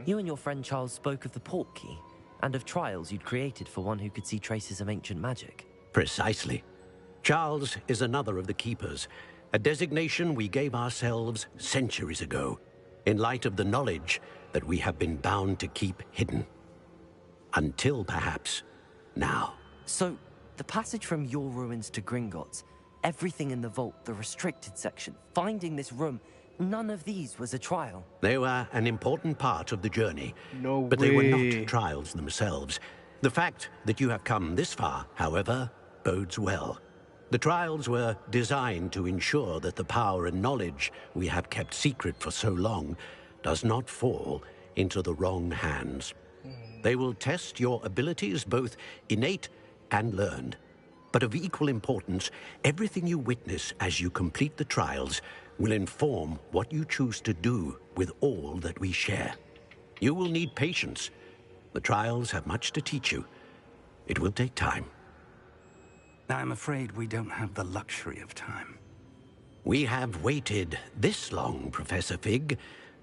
You and your friend Charles spoke of the portkey and of trials you'd created for one who could see traces of ancient magic. Precisely. Charles is another of the Keepers, a designation we gave ourselves centuries ago, in light of the knowledge that we have been bound to keep hidden. Until, perhaps, now. So, the passage from your ruins to Gringotts, everything in the vault, the restricted section, finding this room, none of these was a trial. They were an important part of the journey, No but way. they were not trials themselves. The fact that you have come this far, however, bodes well. The trials were designed to ensure that the power and knowledge we have kept secret for so long does not fall into the wrong hands. They will test your abilities, both innate and learned. But of equal importance, everything you witness as you complete the trials will inform what you choose to do with all that we share. You will need patience. The trials have much to teach you. It will take time. I'm afraid we don't have the luxury of time. We have waited this long, Professor Fig.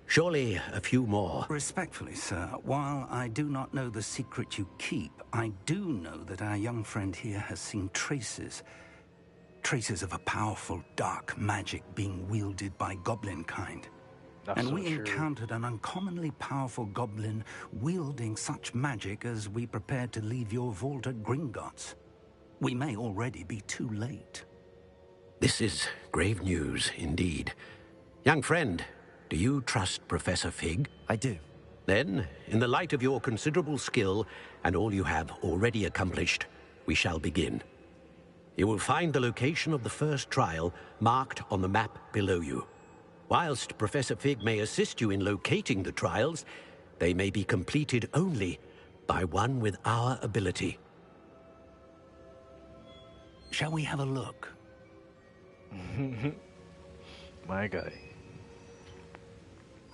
Surely a few more. Respectfully, sir, while I do not know the secret you keep, I do know that our young friend here has seen traces. Traces of a powerful dark magic being wielded by goblin kind. And we encountered an uncommonly powerful goblin wielding such magic as we prepared to leave your vault at Gringotts. We may already be too late. This is grave news indeed. Young friend, do you trust Professor Fig? I do. Then, in the light of your considerable skill and all you have already accomplished, we shall begin. You will find the location of the first trial marked on the map below you. Whilst Professor Fig may assist you in locating the trials, they may be completed only by one with our ability. Shall we have a look? My guy.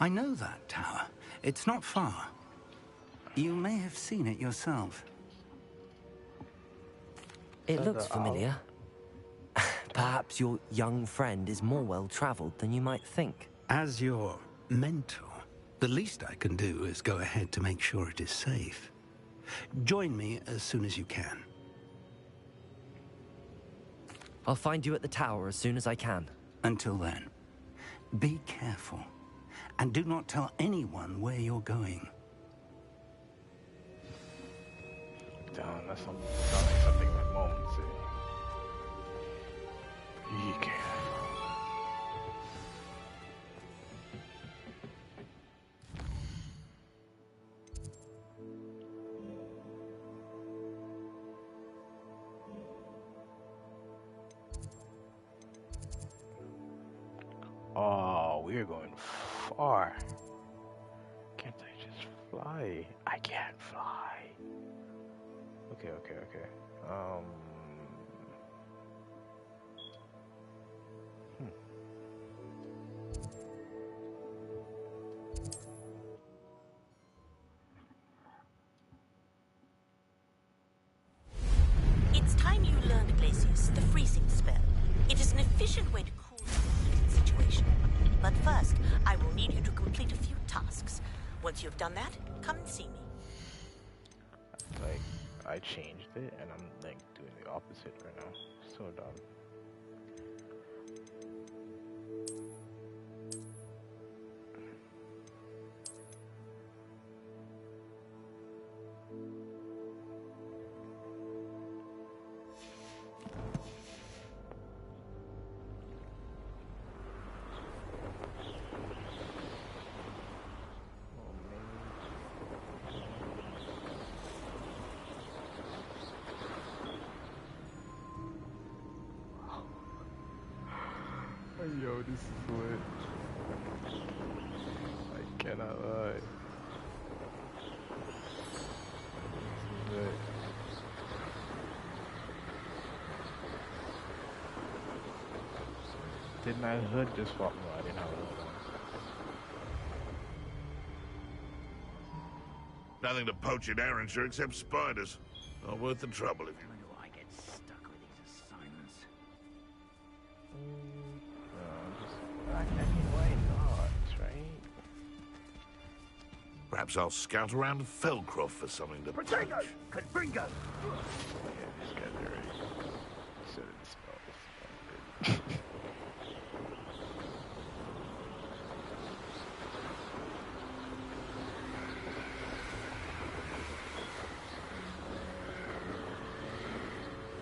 I know that tower. It's not far. You may have seen it yourself. It looks familiar. Perhaps your young friend is more well-traveled than you might think. As your mentor, the least I can do is go ahead to make sure it is safe. Join me as soon as you can. I'll find you at the tower as soon as I can. Until then, be careful. And do not tell anyone where you're going. Damn, that's something my mom would say. Be careful. Oh, we're going far. Can't I just fly? I can't fly. Okay. It's time you learned, Glacius, the freezing spell. It is an efficient way to cool down a situation. But first, I will need you to complete a few tasks. Once you've done that, come and see me. Like, I changed it and I'm like doing the opposite right now. So dumb. Yo, this is lit. I cannot lie. This is lit. Did my hood just fall? No, I didn't have a hood on. Nothing to poach in Arrowshire except spiders. Not worth the trouble if you... When do I get stuck with these assignments? I mean, why not, right? Perhaps I'll scout around Felcroft for something to poach. Confringo! Yeah, this guy's already said it smells good.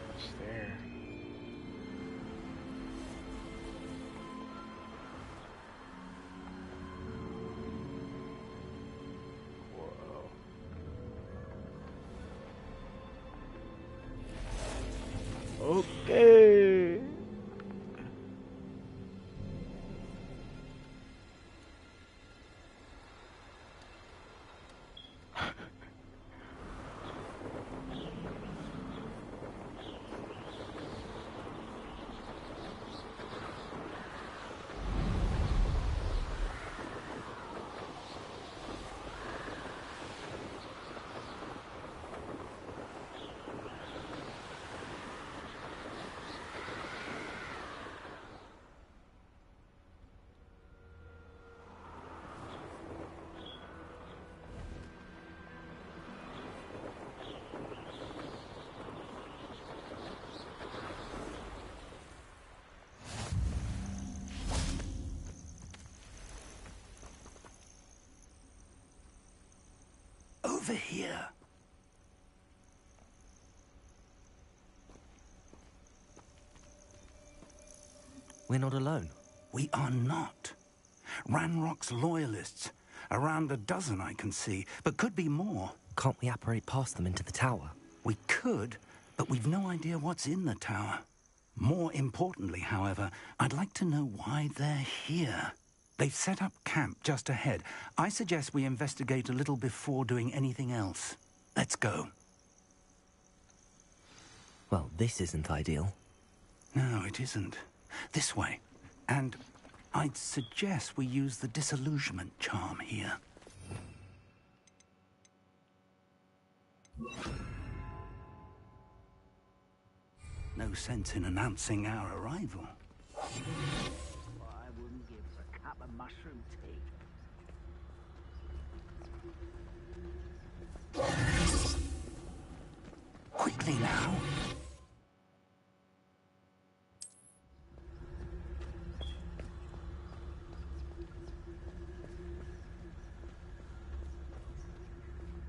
What's there? Okay. Over here. We're not alone. We are not. Ranrock's loyalists. Around a dozen I can see, but could be more. Can't we apparate past them into the tower? We could, but we've no idea what's in the tower. More importantly, however, I'd like to know why they're here. They've set up camp just ahead. I suggest we investigate a little before doing anything else. Let's go. Well, this isn't ideal. No, it isn't. This way. And I'd suggest we use the disillusionment charm here. No sense in announcing our arrival. I wouldn't give a cup of mushroom tea. Quickly now.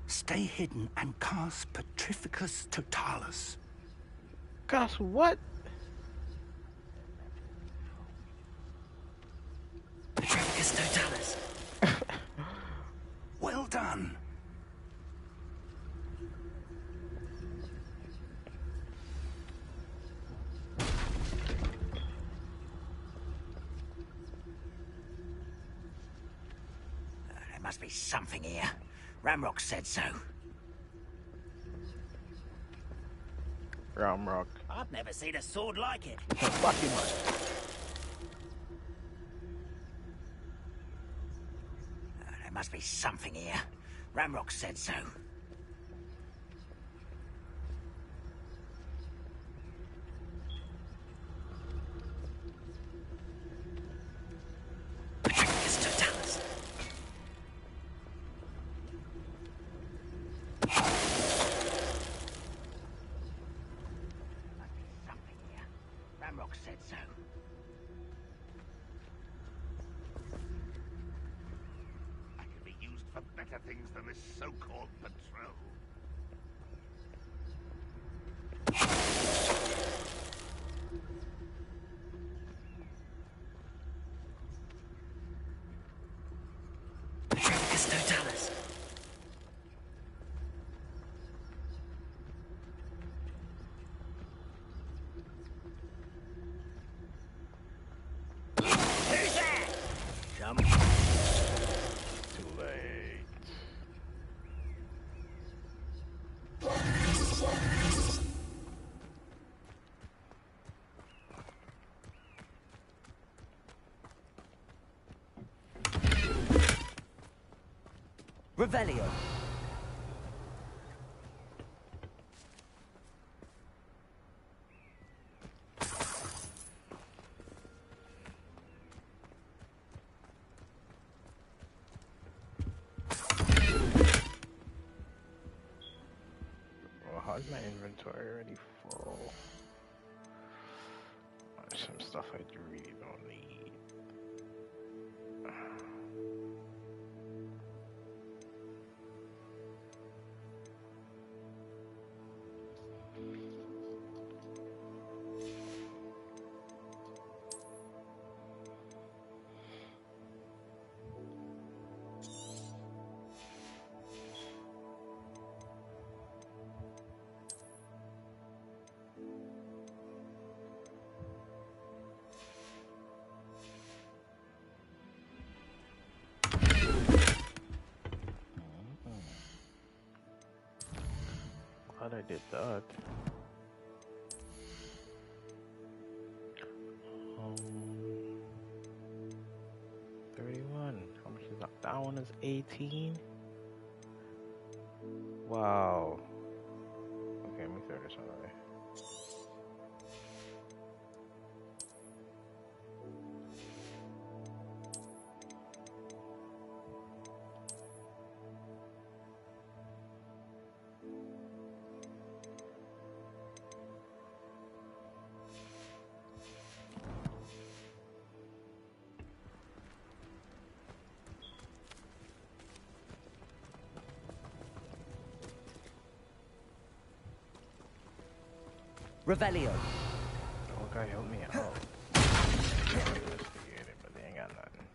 Stay hidden and cast Petrificus Totalis. Cast what? Petrificus Totalis. Well done. There must be something here. Ramrock said so. Ramrock. I've never seen a sword like it. Fucking much. There must be something here. Ramrock said so. Petrificus Totalis. Ramrock said so. I could be used for better things than this so-called patrol. Petrificus Totalis. Who's there? Jump. Too late. Revelio. Well, how's my inventory already full? Some stuff I really don't need. Glad I did that. 31. How much is that? That one is 18. Wow. Okay, let me throw this one away. Revelio. Oh, guy, help me out. Investigate it, but they ain't got nothing.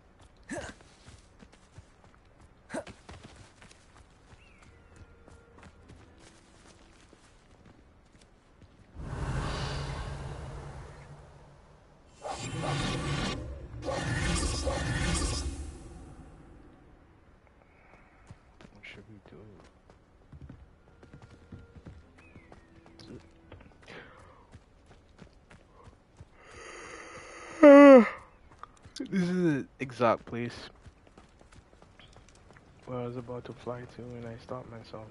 What should we do? This is the exact place where I was about to fly to and I stopped myself.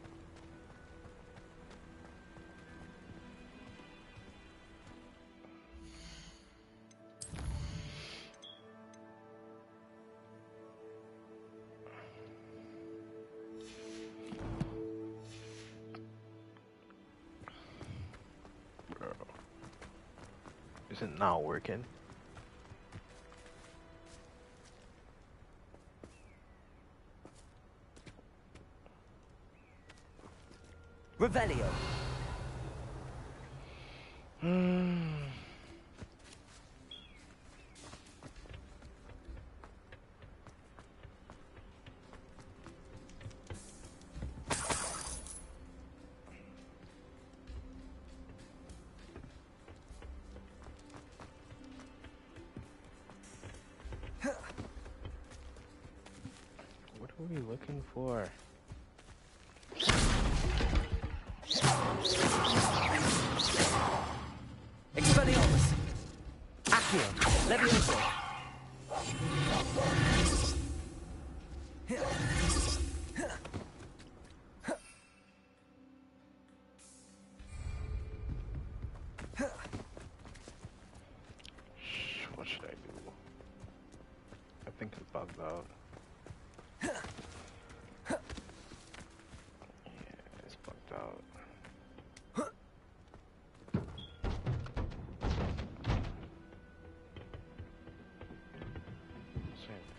Bro. Is it not working? Revelio. What are we looking for? Expelliarmus. Accio. Levioso. What should I do? I think it's bugged out. Yeah, it's bugged out. So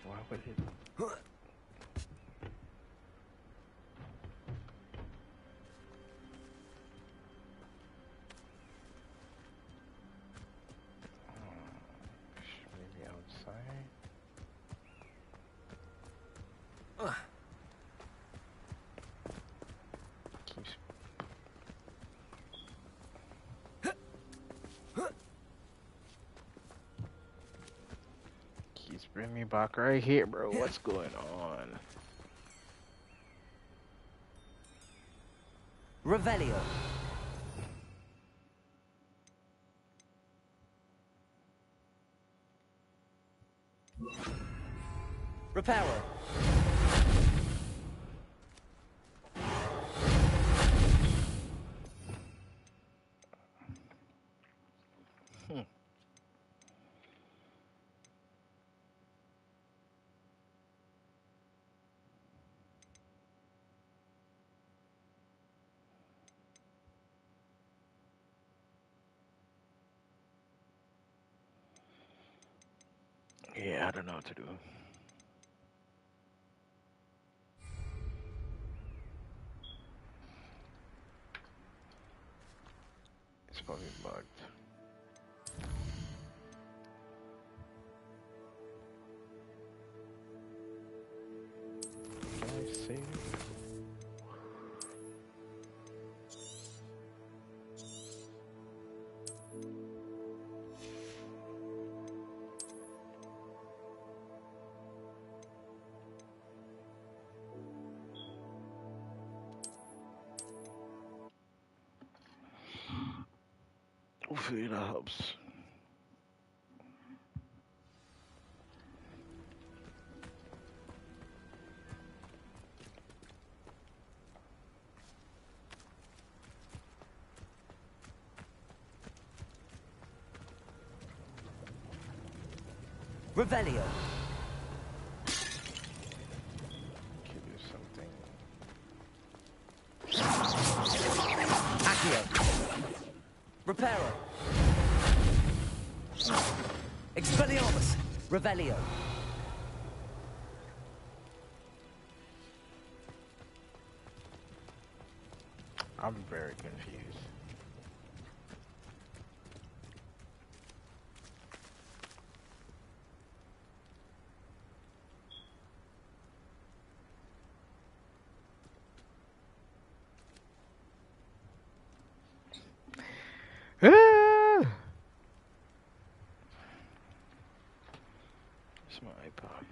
why would it? Maybe outside. Keeps bringing me back right here, bro. What's going on? Revelio. Reparo. Yeah, I don't know what to do. It's probably bugged. Can I save? Hopefully that helps. Revelio. Give you something. Accio. Reparo. Expelliarmus. Revelio. I'm very confused. It's my iPod.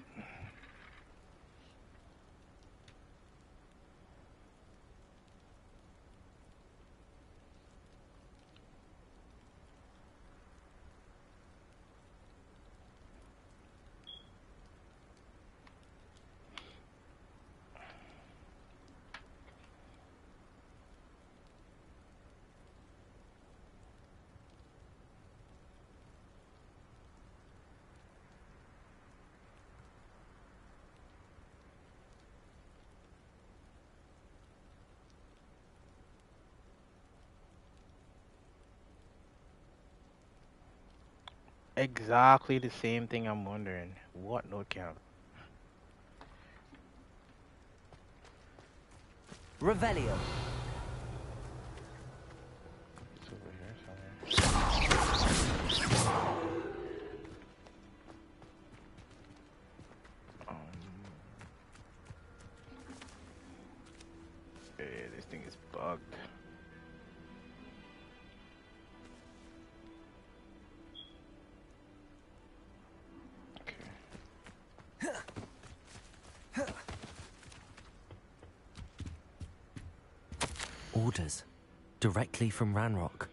Exactly the same thing I'm wondering. What note count? Revelio. It's over here somewhere. This thing is bugged. Orders. Directly from Ranrock.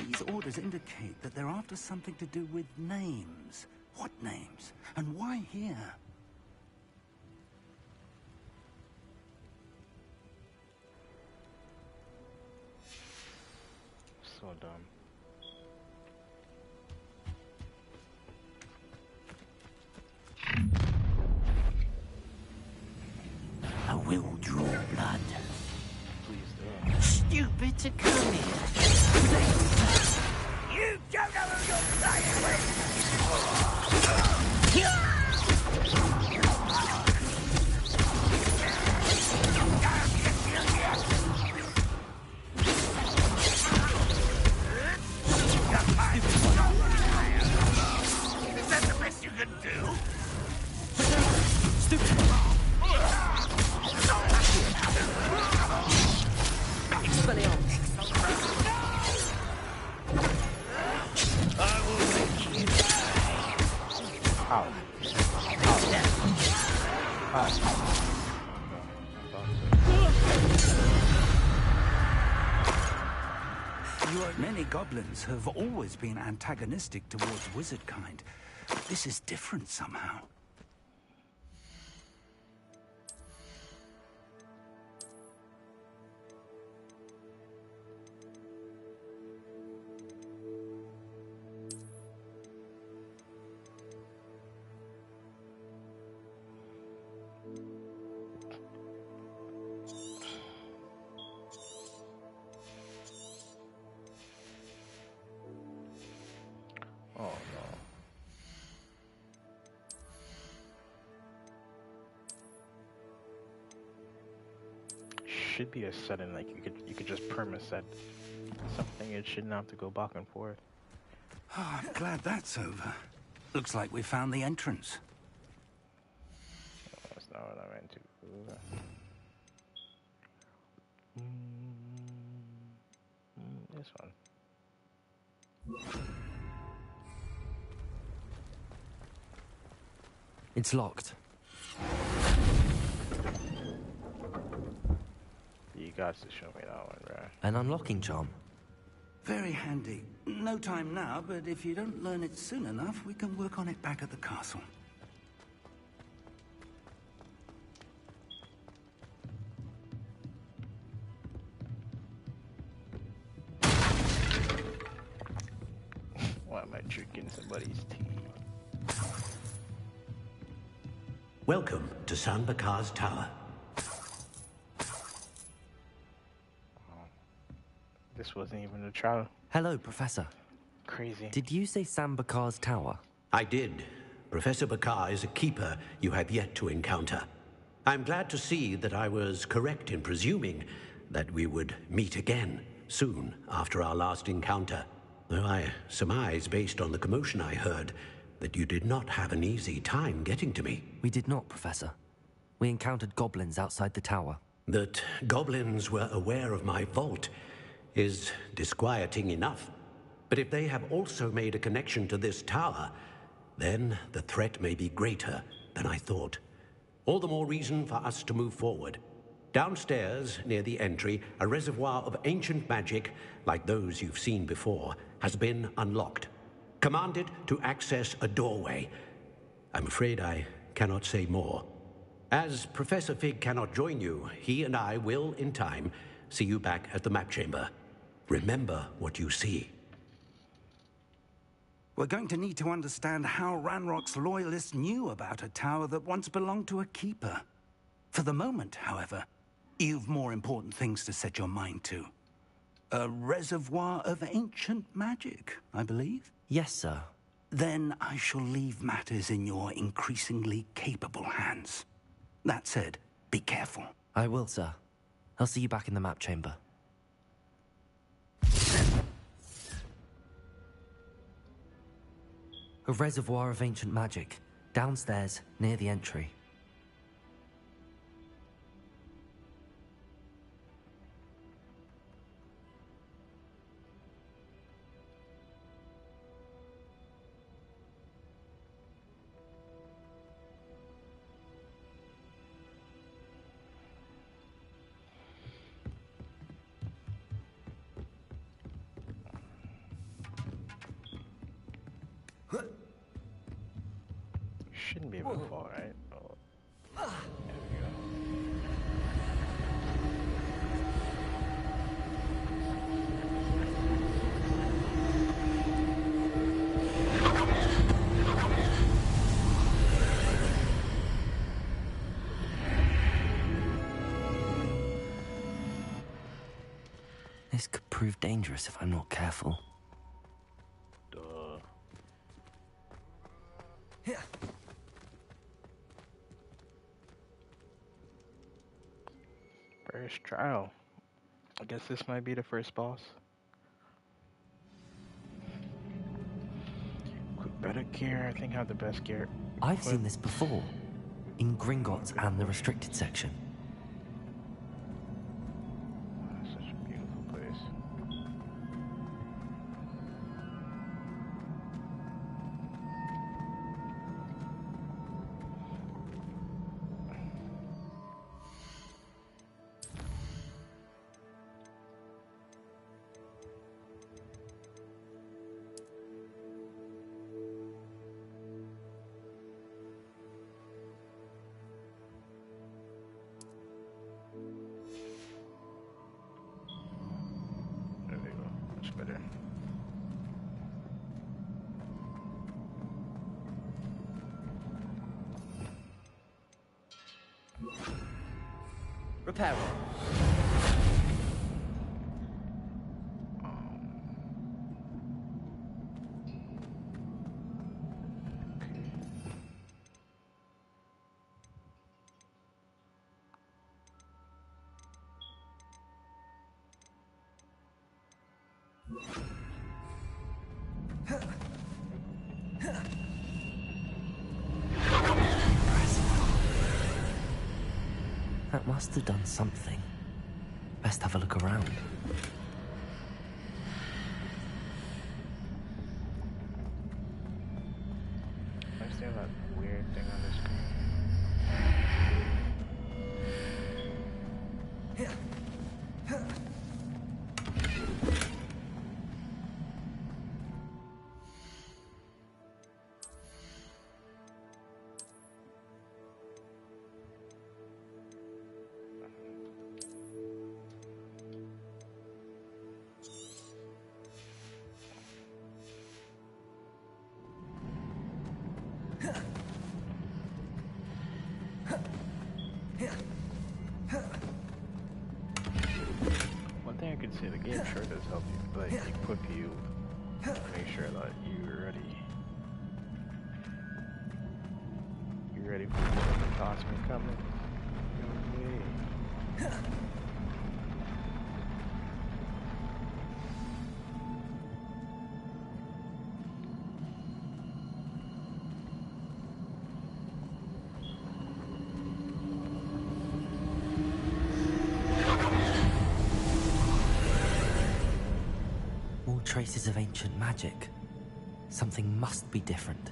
These orders indicate that they're after something to do with names. What names? And why here? So dumb. I will draw blood. Please do. Stupid to come here. You don't know who you're playing with! Is that the best you can do? I will make you Ow. Many goblins have always been antagonistic towards wizard kind. This is different somehow. Oh no. Should be a setting like you could just perma set something. It shouldn't have to go back and forth. Oh, I'm glad that's over. Looks like we found the entrance. That's not what I meant to. This one. It's locked. You got to show me that one, bro. An unlocking charm. Very handy. No time now, but if you don't learn it soon enough, we can work on it back at the castle. Why am I drinking somebody's tea? Welcome to San Bakar's Tower. This wasn't even a trial. Hello, Professor. Crazy. Did you say Sam Bakar's tower? I did. Professor Bakar is a keeper you have yet to encounter. I'm glad to see that I was correct in presuming that we would meet again soon after our last encounter. Though I surmise, based on the commotion I heard, that you did not have an easy time getting to me. We did not, Professor. We encountered goblins outside the tower. That goblins were aware of my vault is disquieting enough. But if they have also made a connection to this tower, then the threat may be greater than I thought. All the more reason for us to move forward. Downstairs, near the entry, a reservoir of ancient magic, like those you've seen before, has been unlocked. Commanded to access a doorway. I'm afraid I cannot say more. As Professor Fig cannot join you, he and I will, in time, see you back at the map chamber. Remember what you see. We're going to need to understand how Ranrock's loyalists knew about a tower that once belonged to a keeper. For the moment, however, you've more important things to set your mind to. A reservoir of ancient magic, I believe? Yes, sir. then I shall leave matters in your increasingly capable hands. That said, be careful. I will, sir. I'll see you back in the map chamber. A reservoir of ancient magic, downstairs, near the entry. Shouldn't be able to fall, right? Oh. There we go. This could prove dangerous if I'm not careful. Duh. First trial. I guess this might be the first boss. Quick, better gear. I think I have the best gear. I've seen this before, in Gringotts and the restricted section. Such a beautiful place. Better. Repair. That must have done something. Best have a look around. I still have that weird thing on the screen. One thing I could say, the game sure does help you, like equip you, make sure that you're ready. You're ready for the tossman coming. Yay. More traces of ancient magic. Something must be different.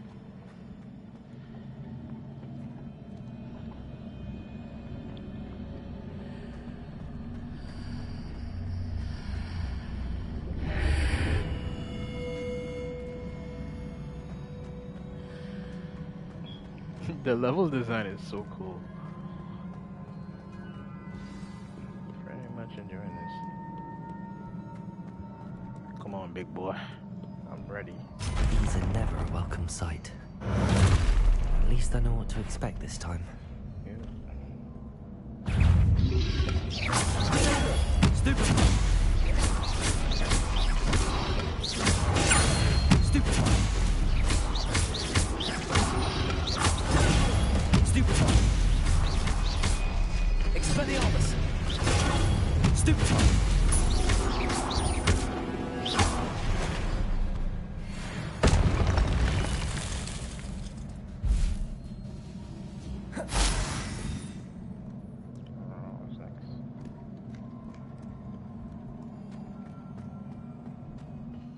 The level design is so cool. Very much enjoying this. Come on, big boy. I'm ready. These are never a welcome sight. At least I know what to expect this time. Stupid! Stupid!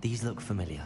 These look familiar.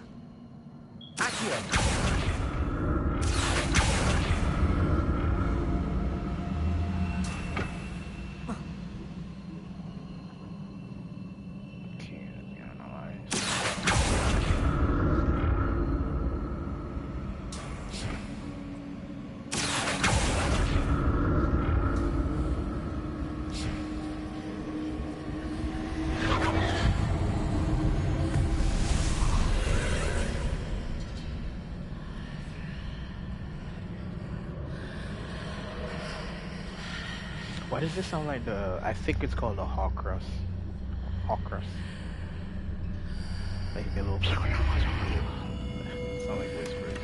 Why does this sound like I think it's called the Hogwarts. Hogwarts. Like the little. Sound like whispers.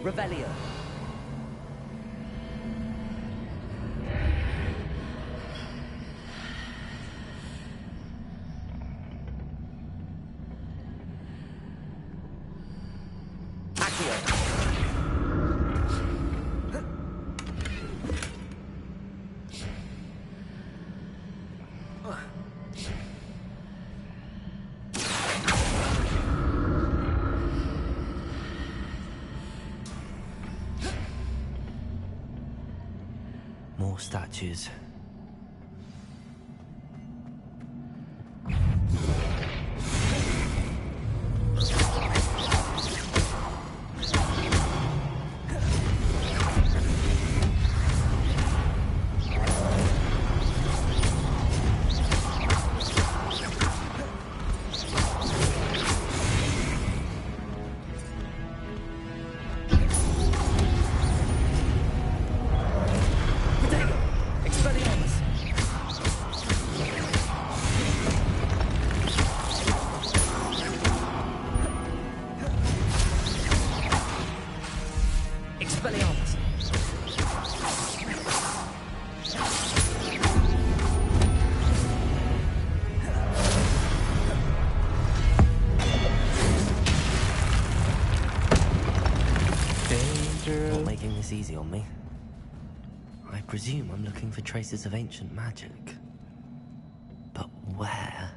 Revelio. More statues. Not making this easy on me. I presume I'm looking for traces of ancient magic. But where?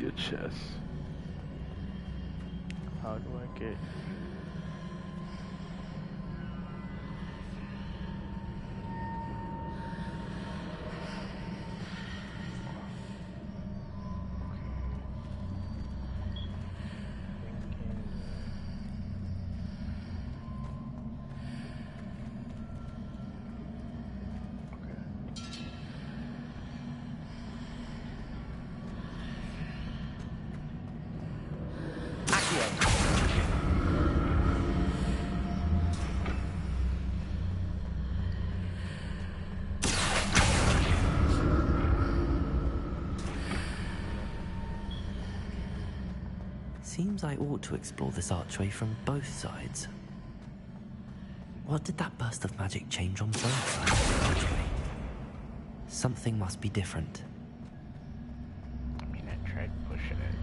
Your chest. How do I get? Seems I ought to explore this archway from both sides. What did that burst of magic change on both sides of the archway? Something must be different. I mean, I tried pushing it.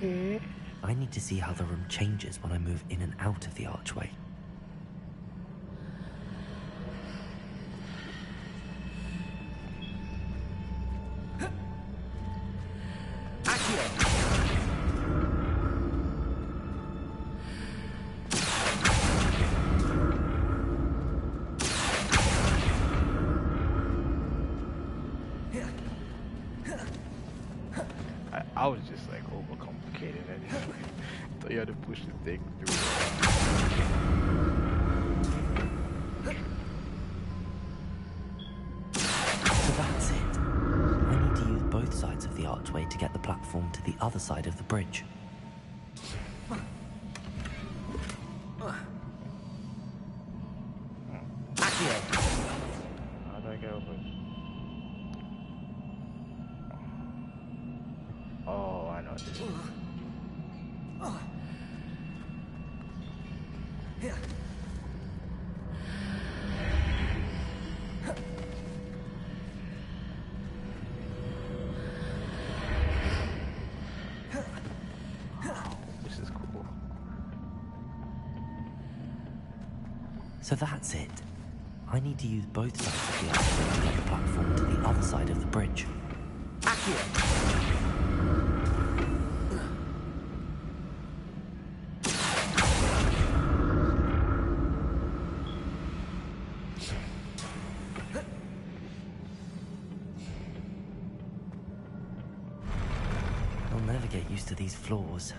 I need to see how the room changes when I move in and out of the archway. I was just like overcomplicated anyway. So you had to push the thing through. So that's it. I need to use both sides of the archway to get the platform to the other side of the bridge. How do I get over? Oh, I know this. This is cool. So that's it. I need to use both sides of the archway to get the platform to the other side of the bridge. I'll never get used to these floors.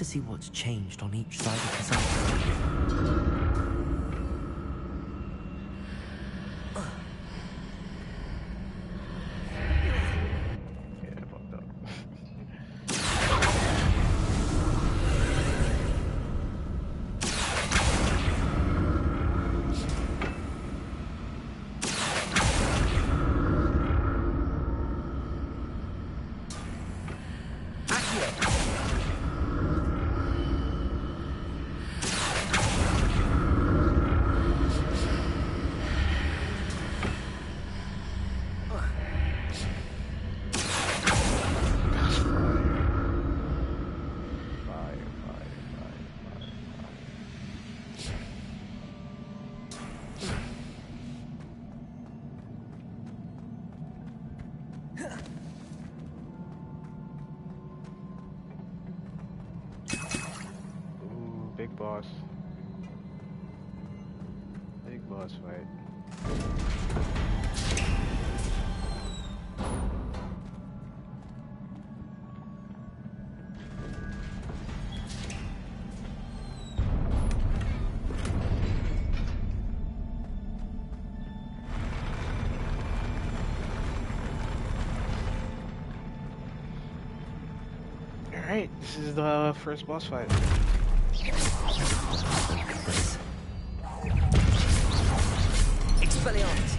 to see what's changed on each side of the cycle. Big boss. Big boss fight. Alright, this is the first boss fight. Expelliarmus.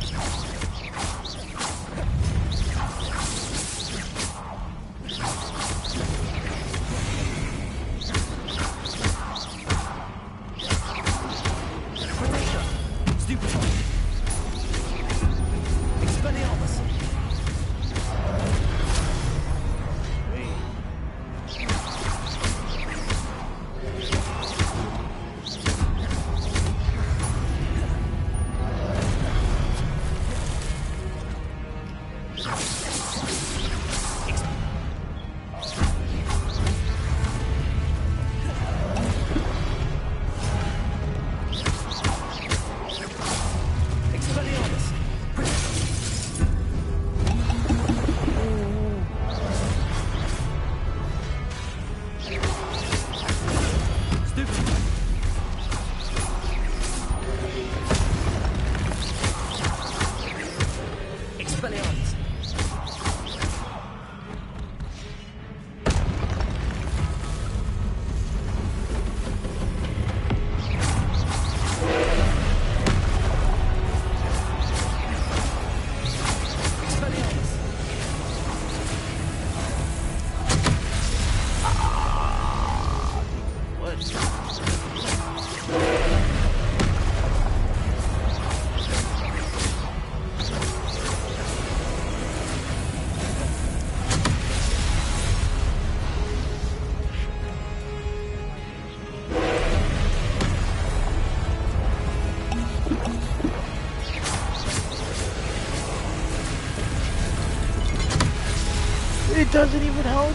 It doesn't even help.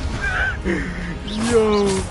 Yo.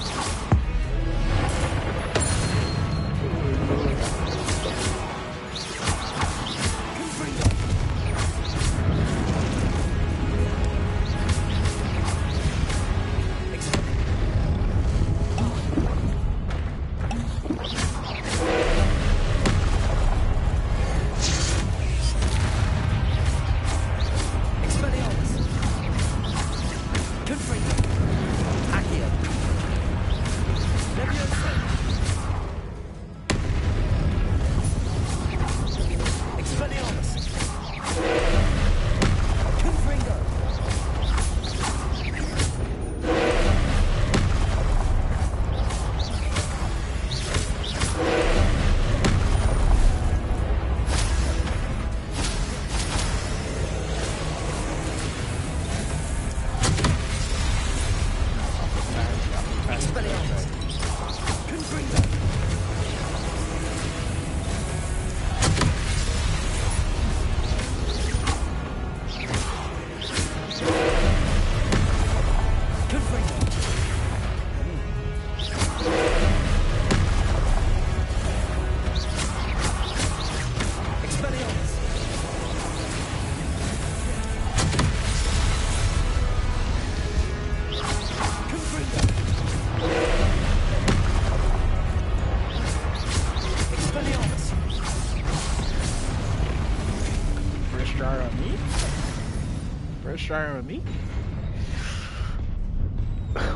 First try with me?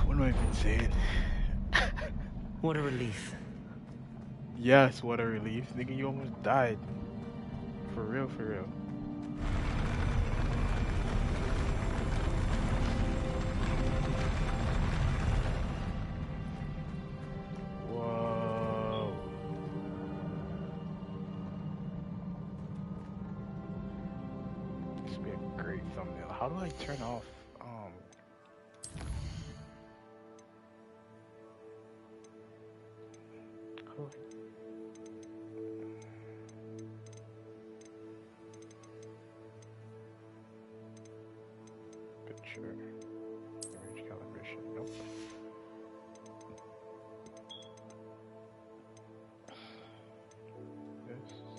What am I even saying? What a relief. Yes, what a relief. Nigga, you almost died. For real, for real. Whoa. This would be a great thumbnail. How do I turn off, picture image calibration? Nope.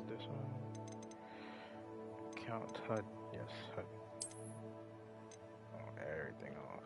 This one. Count HUD. Yes, HUD. Oh, everything off.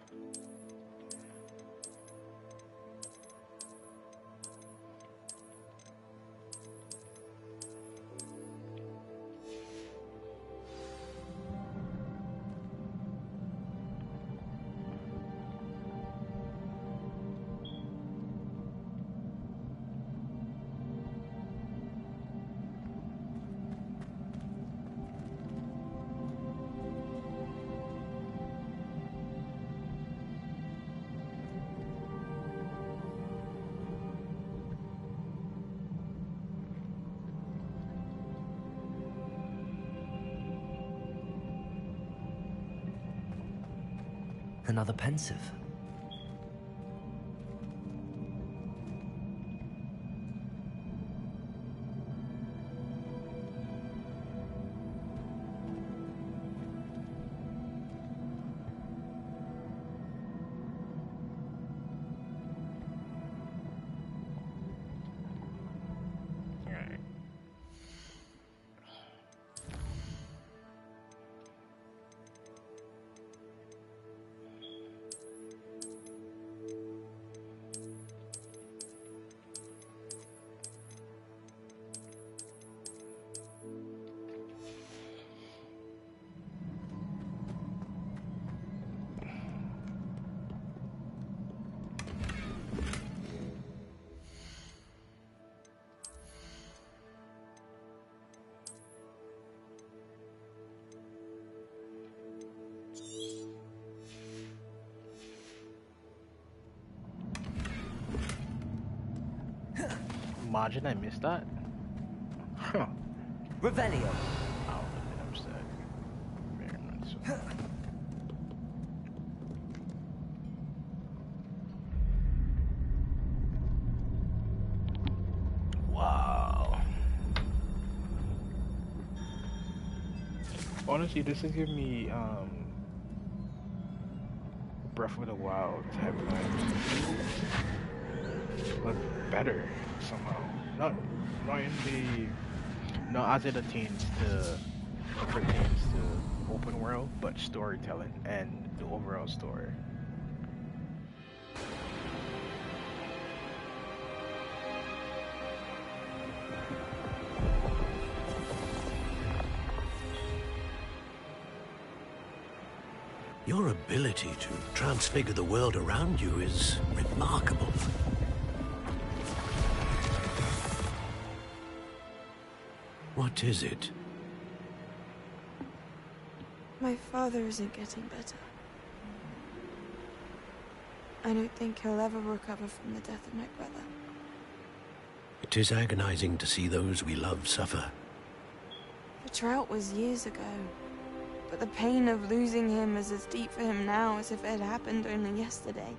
Another pensive. Imagine I missed that. Huh. Revelio. I would have been upset. Very much so. Wow. Honestly, this is giving me Breath of the Wild type vibes. But better somehow. Not as it pertains to open world, but storytelling and the overall story. Your ability to transfigure the world around you is remarkable. What is it? My father isn't getting better. I don't think he'll ever recover from the death of my brother. It is agonizing to see those we love suffer. The drought was years ago, but the pain of losing him is as deep for him now as if it had happened only yesterday.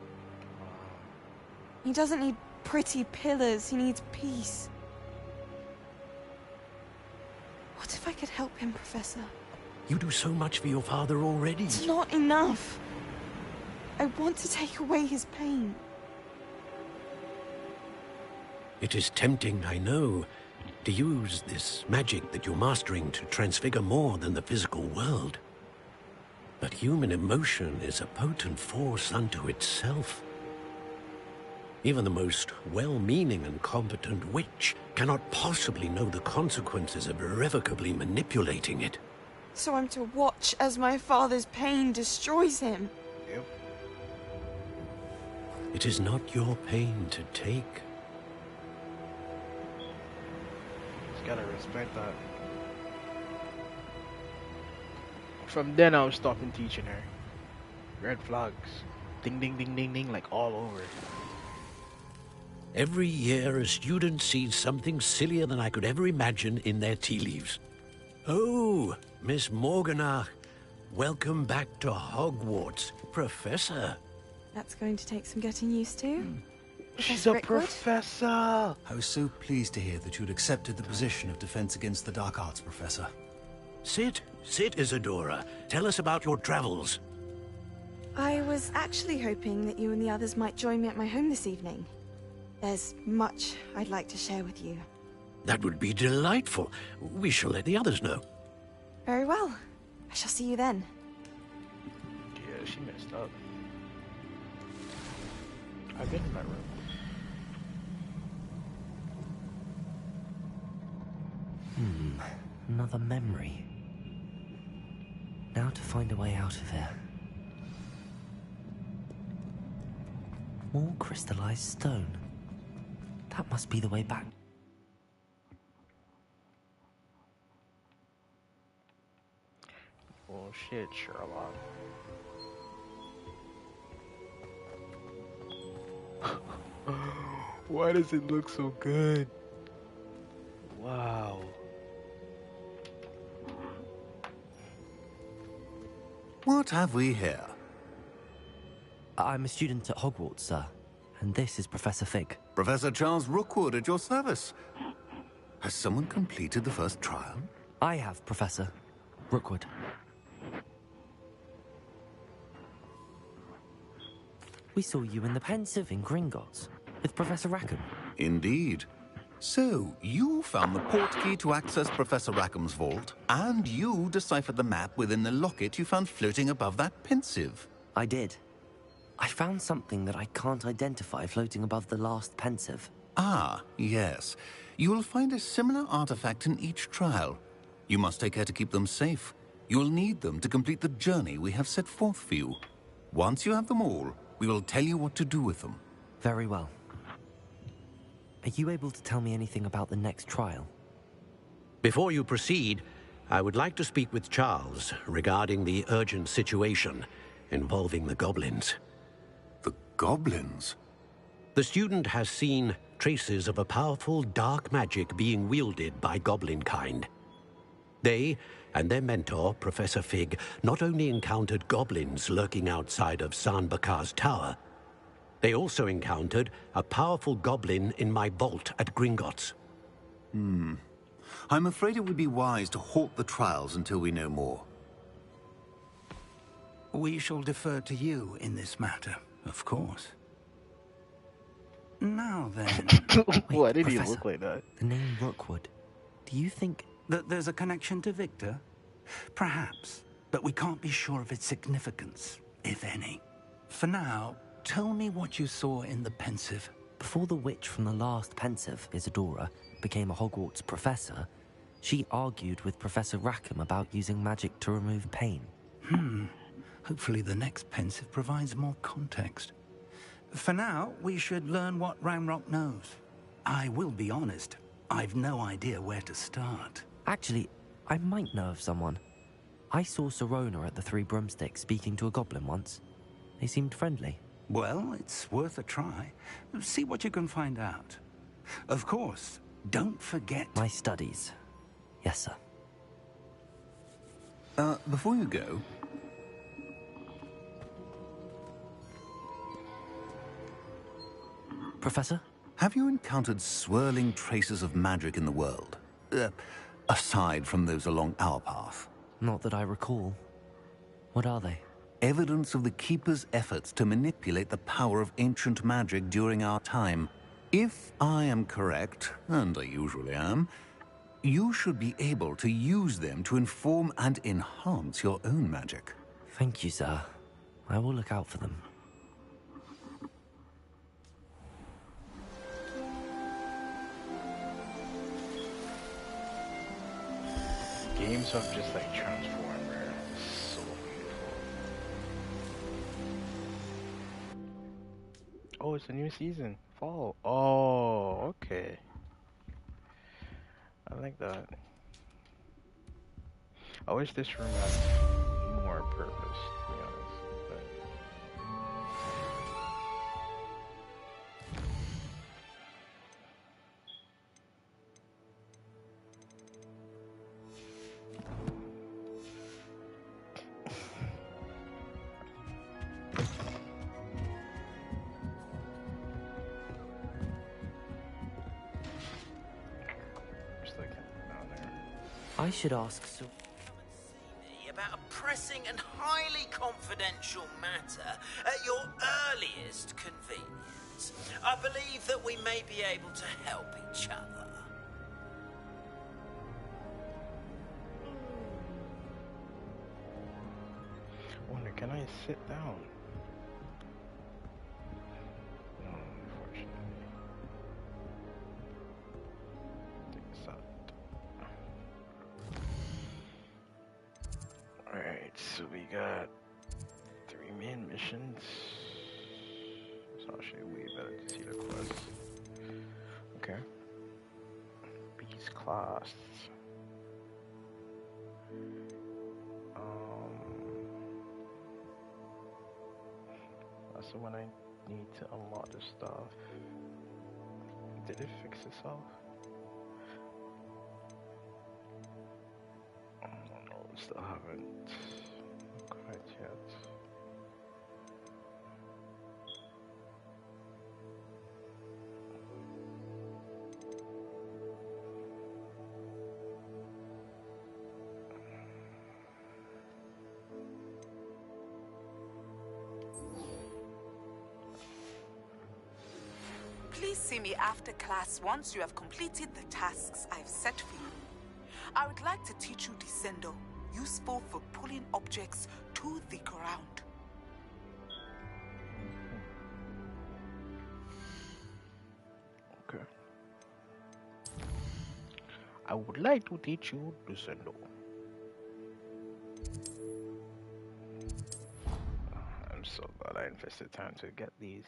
He doesn't need pretty pillars, he needs peace. What if I could help him, Professor? You do so much for your father already. It's not enough. I want to take away his pain. It is tempting, I know, to use this magic that you're mastering to transfigure more than the physical world. But human emotion is a potent force unto itself. Even the most well-meaning and competent witch cannot possibly know the consequences of irrevocably manipulating it. So I'm to watch as my father's pain destroys him. Yep. It is not your pain to take. Just gotta respect that. From then I'm stopping teaching her. Red flags. Ding ding ding ding ding, like all over. Every year, a student sees something sillier than I could ever imagine in their tea leaves. Oh, Miss Morganach, welcome back to Hogwarts, Professor. That's going to take some getting used to. She's a professor! I was so pleased to hear that you'd accepted the position of Defense Against the Dark Arts, Professor. Sit, Isadora. Tell us about your travels. I was actually hoping that you and the others might join me at my home this evening. There's much I'd like to share with you. That would be delightful. We shall let the others know. Very well. I shall see you then. Yeah, she messed up. I've been in that room. Another memory. Now to find a way out of here. More crystallized stone. That must be the way back. Oh shit, Sherlock. Why does it look so good? Wow. What have we here? I'm a student at Hogwarts, sir. And this is Professor Fig. Professor Charles Rookwood at your service. Has someone completed the first trial? I have, Professor Rookwood. We saw you in the Pensive in Gringotts with Professor Rackham. Indeed. So, you found the portkey to access Professor Rackham's vault, and you deciphered the map within the locket you found floating above that Pensive. I did. I found something that I can't identify floating above the last Pensive. Ah, yes. You will find a similar artifact in each trial. You must take care to keep them safe. You will need them to complete the journey we have set forth for you. Once you have them all, we will tell you what to do with them. Very well. Are you able to tell me anything about the next trial? Before you proceed, I would like to speak with Charles regarding the urgent situation involving the goblins. The goblins? The student has seen traces of a powerful dark magic being wielded by goblin kind. They and their mentor, Professor Fig, not only encountered goblins lurking outside of San Bakar's tower, they also encountered a powerful goblin in my vault at Gringotts. I'm afraid it would be wise to halt the trials until we know more. We shall defer to you in this matter, of course. Now then... Why did he Professor, look like that? The name Rookwood. Do you think... that there's a connection to Victor? Perhaps, but we can't be sure of its significance, if any. For now, tell me what you saw in the Pensive. Before the witch from the last Pensive, Isadora, became a Hogwarts professor, she argued with Professor Rackham about using magic to remove pain. Hopefully the next Pensive provides more context. For now, we should learn what Ranrock knows. I will be honest, I've no idea where to start. Actually, I might know of someone. I saw Sirona at the Three Broomsticks speaking to a goblin once. They seemed friendly. Well, it's worth a try. See what you can find out. Of course, don't forget... My studies. Yes, sir. Before you go... Professor? Have you encountered swirling traces of magic in the world? Aside from those along our path? Not that I recall. What are they? Evidence of the Keeper's efforts to manipulate the power of ancient magic during our time. If I am correct, and I usually am, you should be able to use them to inform and enhance your own magic. Thank you, sir. I will look out for them. games of just like Transformer, so beautiful. Oh, it's a new season, fall. Oh, okay. I like that. I wish this room had more purpose, to be honest. But just looking down there. I should ask so. About a pressing and highly confidential matter at your earliest convenience. I believe that we may be able to help each other. I wonder, can I sit down? No, unfortunately. Think so. Alright, so we got 3 main missions. It's actually way better to see the quests. Okay. Beast class. That's the one I need to unlock the stuff. Did it fix itself? I don't know, still haven't quite yet. Please see me after class once you have completed the tasks I've set for you. I would like to teach you Descendo, useful for pulling objects to the ground. Okay. I would like to teach you Descendo. I'm so glad I invested time to get these.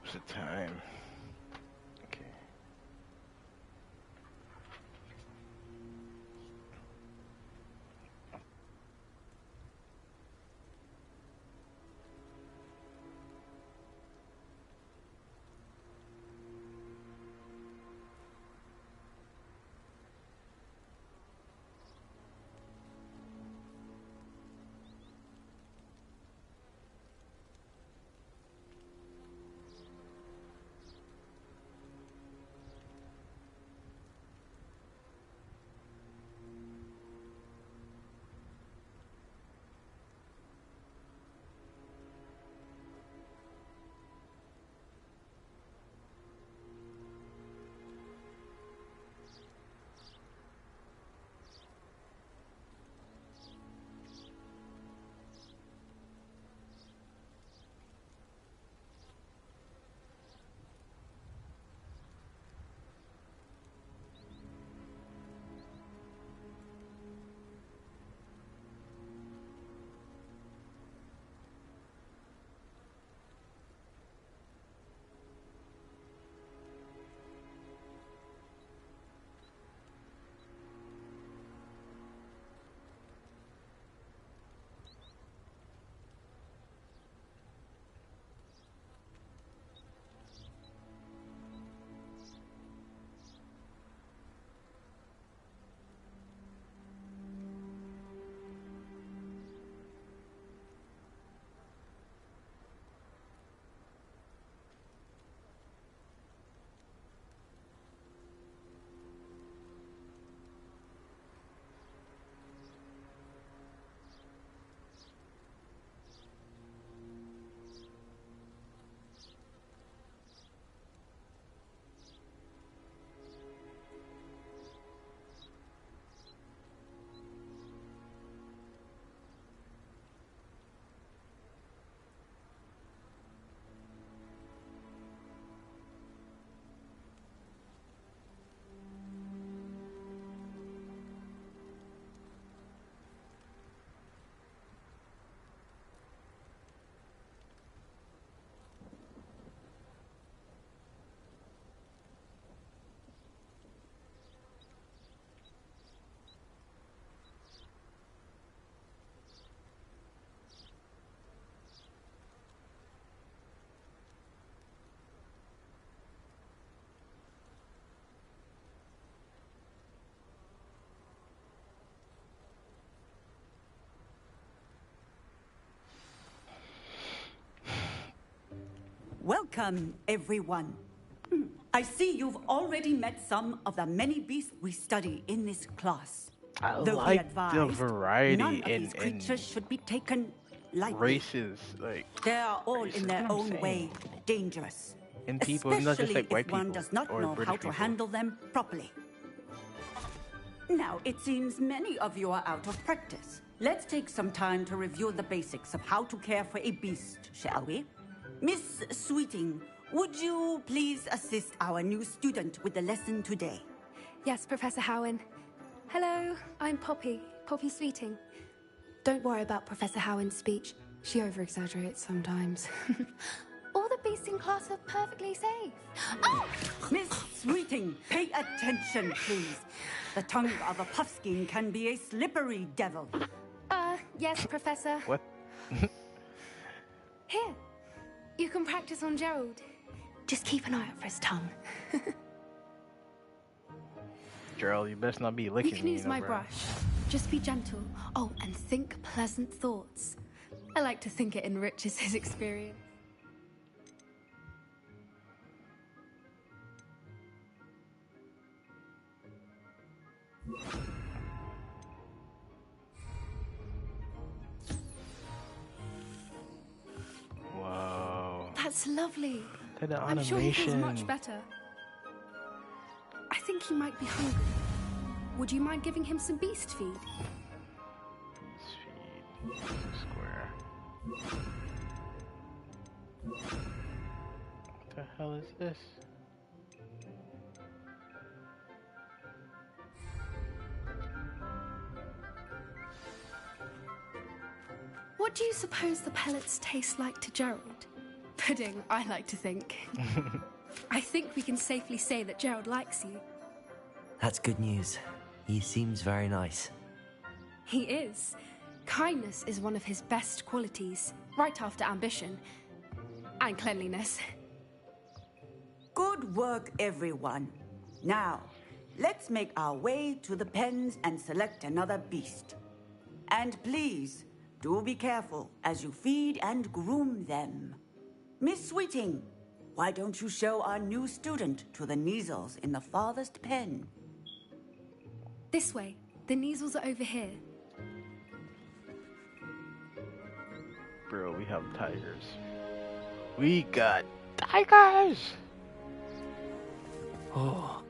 What's the time? Okay. Welcome, everyone. I see you've already met some of the many beasts we study in this class. I Though like be advised, the variety none of in these creatures should be taken lightly. races, like They are all in their what I'm own saying. way dangerous. And people, it's not just Especially like white if one people does not or know how British to people. handle them properly. Now, it seems many of you are out of practice. Let's take some time to review the basics of how to care for a beast, shall we? Miss Sweeting, would you please assist our new student with the lesson today? Yes, Professor Howen. Hello, I'm Poppy Sweeting. Don't worry about Professor Howen's speech. She over-exaggerates sometimes. All the beasts in class are perfectly safe. Oh! Miss Sweeting, pay attention, please. The tongue of a puffskein can be a slippery devil. Yes, Professor. What? Here, you can practice on Gerald. Just keep an eye out for his tongue. Gerald, you best not be licking You can me, use you know, my bro. brush. Just be gentle. Oh, and think pleasant thoughts. I like to think it enriches his experience. Whoa. That's lovely. Look at the I'm sure he feels animation. much better. I think he might be hungry. Would you mind giving him some beast feed? Square. What the hell is this? What do you suppose the pellets taste like to Gerald? Pudding, I like to think. I think we can safely say that Gerald likes you. That's good news. He seems very nice. He is. Kindness is one of his best qualities, right after ambition. And cleanliness. Good work, everyone. Now, let's make our way to the pens and select another beast. And please, do be careful as you feed and groom them. Miss Sweeting, why don't you show our new student to the Neasels in the farthest pen? This way. The Neasels are over here. Bro, we have tigers. We got tigers! Oh,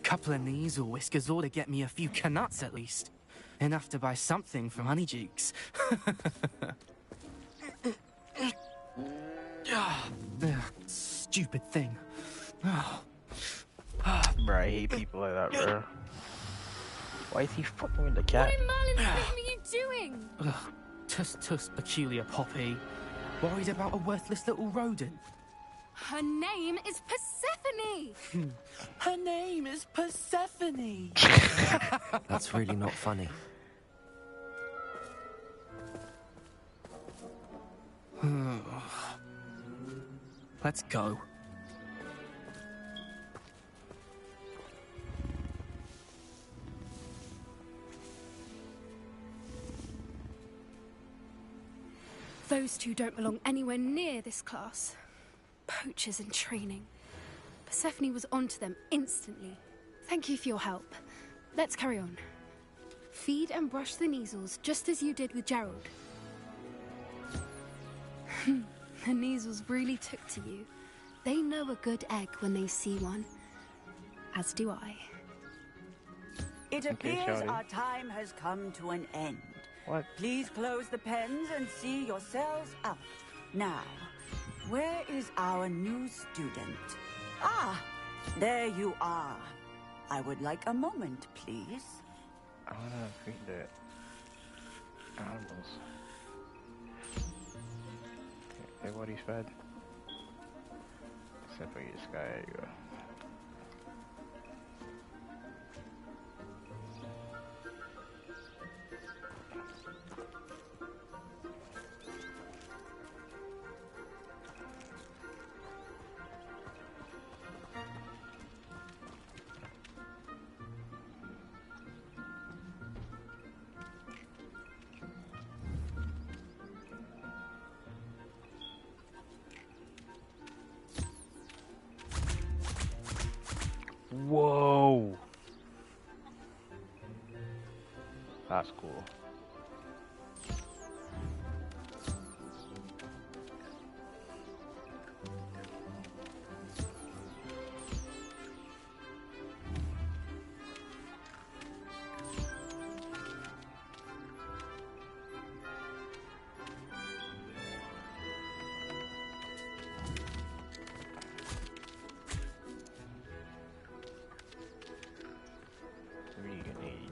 couple of Neasel whiskers ought to get me a few canuts at least. Enough to buy something from Honeydukes. Stupid thing. Bro, I hate people like that, bro. Why is he fucking with the cat? What in Merlin's name are you doing? Ugh, tuss, peculiar Poppy. Worried about a worthless little rodent? Her name is Persephone! Her name is Persephone! That's really not funny. Let's go. Those two don't belong anywhere near this class. Poachers in training. Persephone was onto them instantly. Thank you for your help. Let's carry on. Feed and brush the Neasels just as you did with Gerald. The Neasels really took to you. They know a good egg when they see one. As do I. It Okay, appears Shawty. our time has come to an end. What? Please close the pens and see yourselves out. Now, where is our new student? Ah, there you are. I would like a moment, please. I wanna feed the animals. Okay, everybody's fed. Except for this guy, there you go. Whoa. That's cool.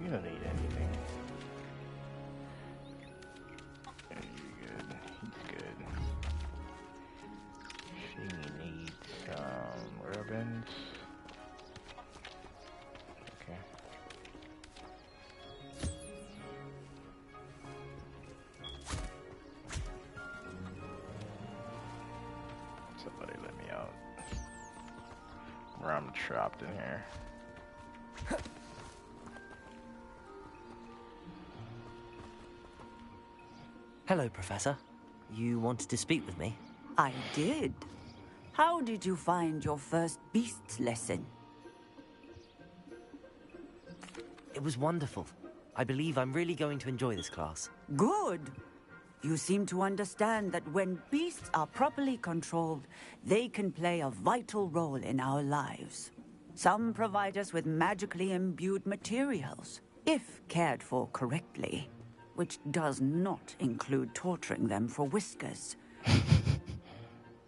You don't need anything. Yeah, you're good. He's good. She needs some ribbons. Okay. Somebody let me out. Or I'm trapped in here. Hello, Professor. You wanted to speak with me? I did. How did you find your first beasts lesson? It was wonderful. I believe I'm really going to enjoy this class. Good. You seem to understand that when beasts are properly controlled, they can play a vital role in our lives. Some provide us with magically imbued materials, if cared for correctly, which does not include torturing them for whiskers.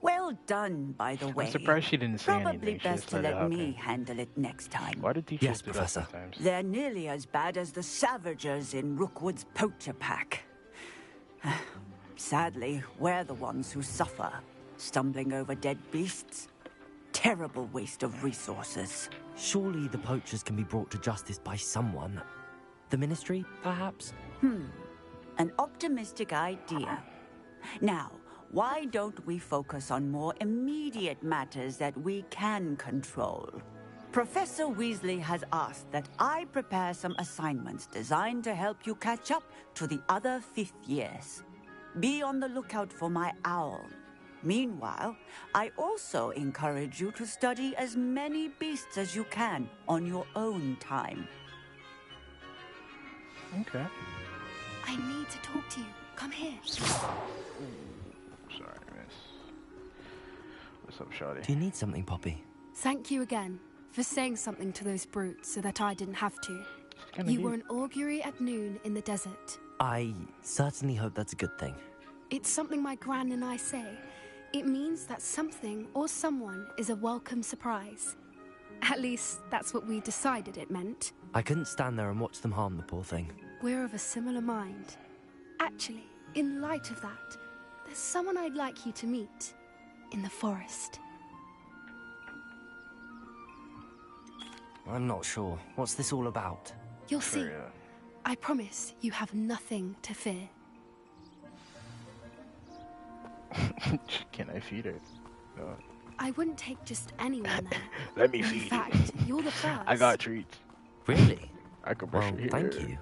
Well done, by the way. I'm surprised she didn't say Probably anything. She best just to let it let me happen. handle it next time. Why do teachers do that sometimes? They're nearly as bad as the Savagers in Rookwood's poacher pack. Sadly, we're the ones who suffer, stumbling over dead beasts. Terrible waste of resources. Surely the poachers can be brought to justice by someone. The Ministry, perhaps? An optimistic idea. Now, why don't we focus on more immediate matters that we can control? Professor Weasley has asked that I prepare some assignments designed to help you catch up to the other fifth years. Be on the lookout for my owl. Meanwhile, I also encourage you to study as many beasts as you can on your own time. Okay. I need to talk to you. Come here. Sorry, miss. What's up, shawty? Do you need something, Poppy? Thank you again for saying something to those brutes so that I didn't have to. Kinda You deep. were an augury at noon in the desert. I certainly hope that's a good thing. It's something my gran and I say. It means that something or someone is a welcome surprise. At least, that's what we decided it meant. I couldn't stand there and watch them harm the poor thing. We're of a similar mind. Actually, in light of that, there's someone I'd like you to meet. In the forest. I'm not sure. What's this all about? You'll see. I promise you have nothing to fear. Can I feed her? No. I wouldn't take just anyone there. Let me In feed fact, you. you're the first. I got treats. Really? I could brush Well, your thank hair. you.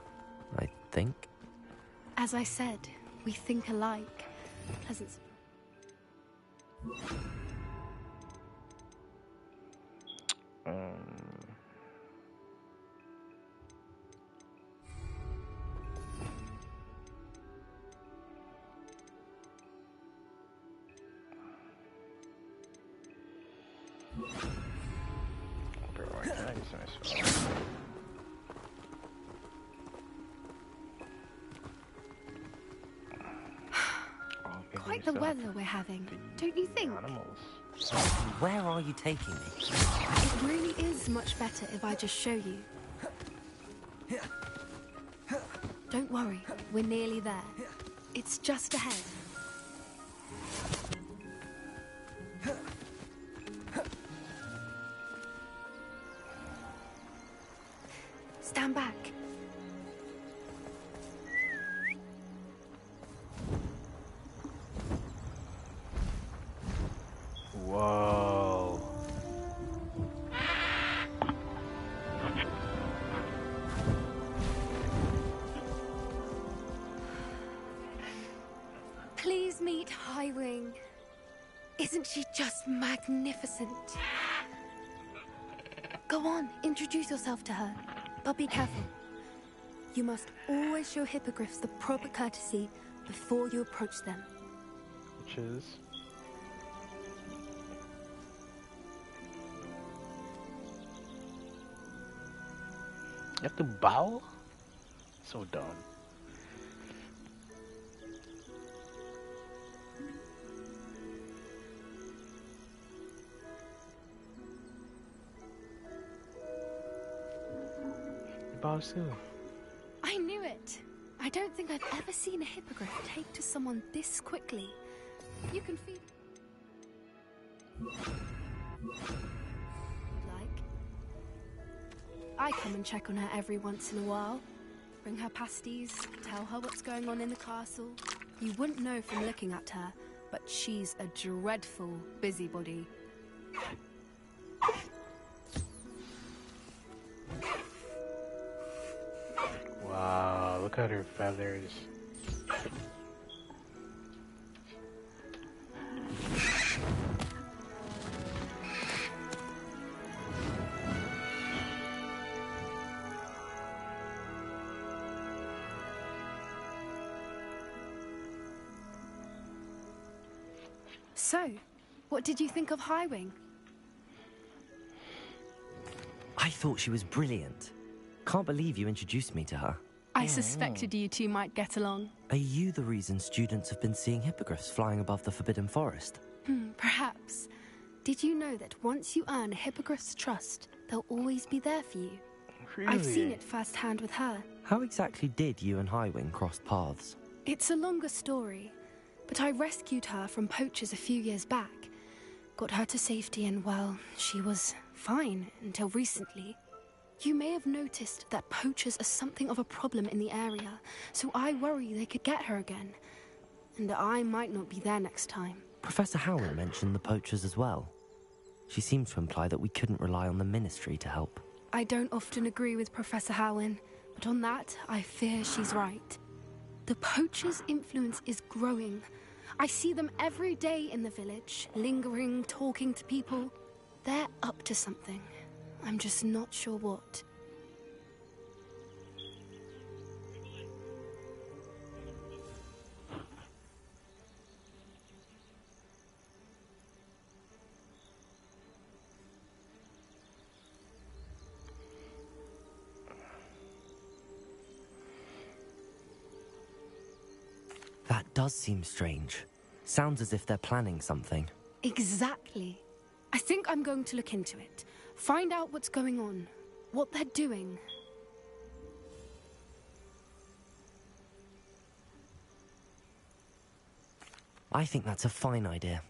I think. As I said, we think alike. Pleasant. Quite the weather we're having, don't you think? Where are you taking me? It really is much better if I just show you. Don't worry, we're nearly there. It's just ahead. Stand back. Whoa. Please meet Highwing. Isn't she just magnificent? Go on, introduce yourself to her. But be careful. You must always show hippogriffs the proper courtesy before you approach them. Which is? You have to bow? So dumb. Bows too. I knew it. I don't think I've ever seen a hippogriff take to someone this quickly. You can feed... Like? I come and check on her every once in a while. Bring her pasties, tell her what's going on in the castle. You wouldn't know from looking at her, but she's a dreadful busybody. Wow, look at her feathers. So, what did you think of Highwing? I thought she was brilliant. Can't believe you introduced me to her. I suspected you two might get along. Are you the reason students have been seeing hippogriffs flying above the Forbidden Forest? Perhaps. Did you know that once you earn a hippogriff's trust, they'll always be there for you? Really? I've seen it firsthand with her. How exactly did you and Highwing cross paths? It's a longer story, but I rescued her from poachers a few years back. Got her to safety and, well, she was fine until recently. You may have noticed that poachers are something of a problem in the area, so I worry they could get her again. And I might not be there next time. Professor Howell mentioned the poachers as well. She seemed to imply that we couldn't rely on the Ministry to help. I don't often agree with Professor Howell, but on that, I fear she's right. The poachers' influence is growing. I see them every day in the village, lingering, talking to people. They're up to something. I'm just not sure what. That does seem strange. Sounds as if they're planning something. Exactly. I think I'm going to look into it. Find out what's going on, what they're doing. I think that's a fine idea.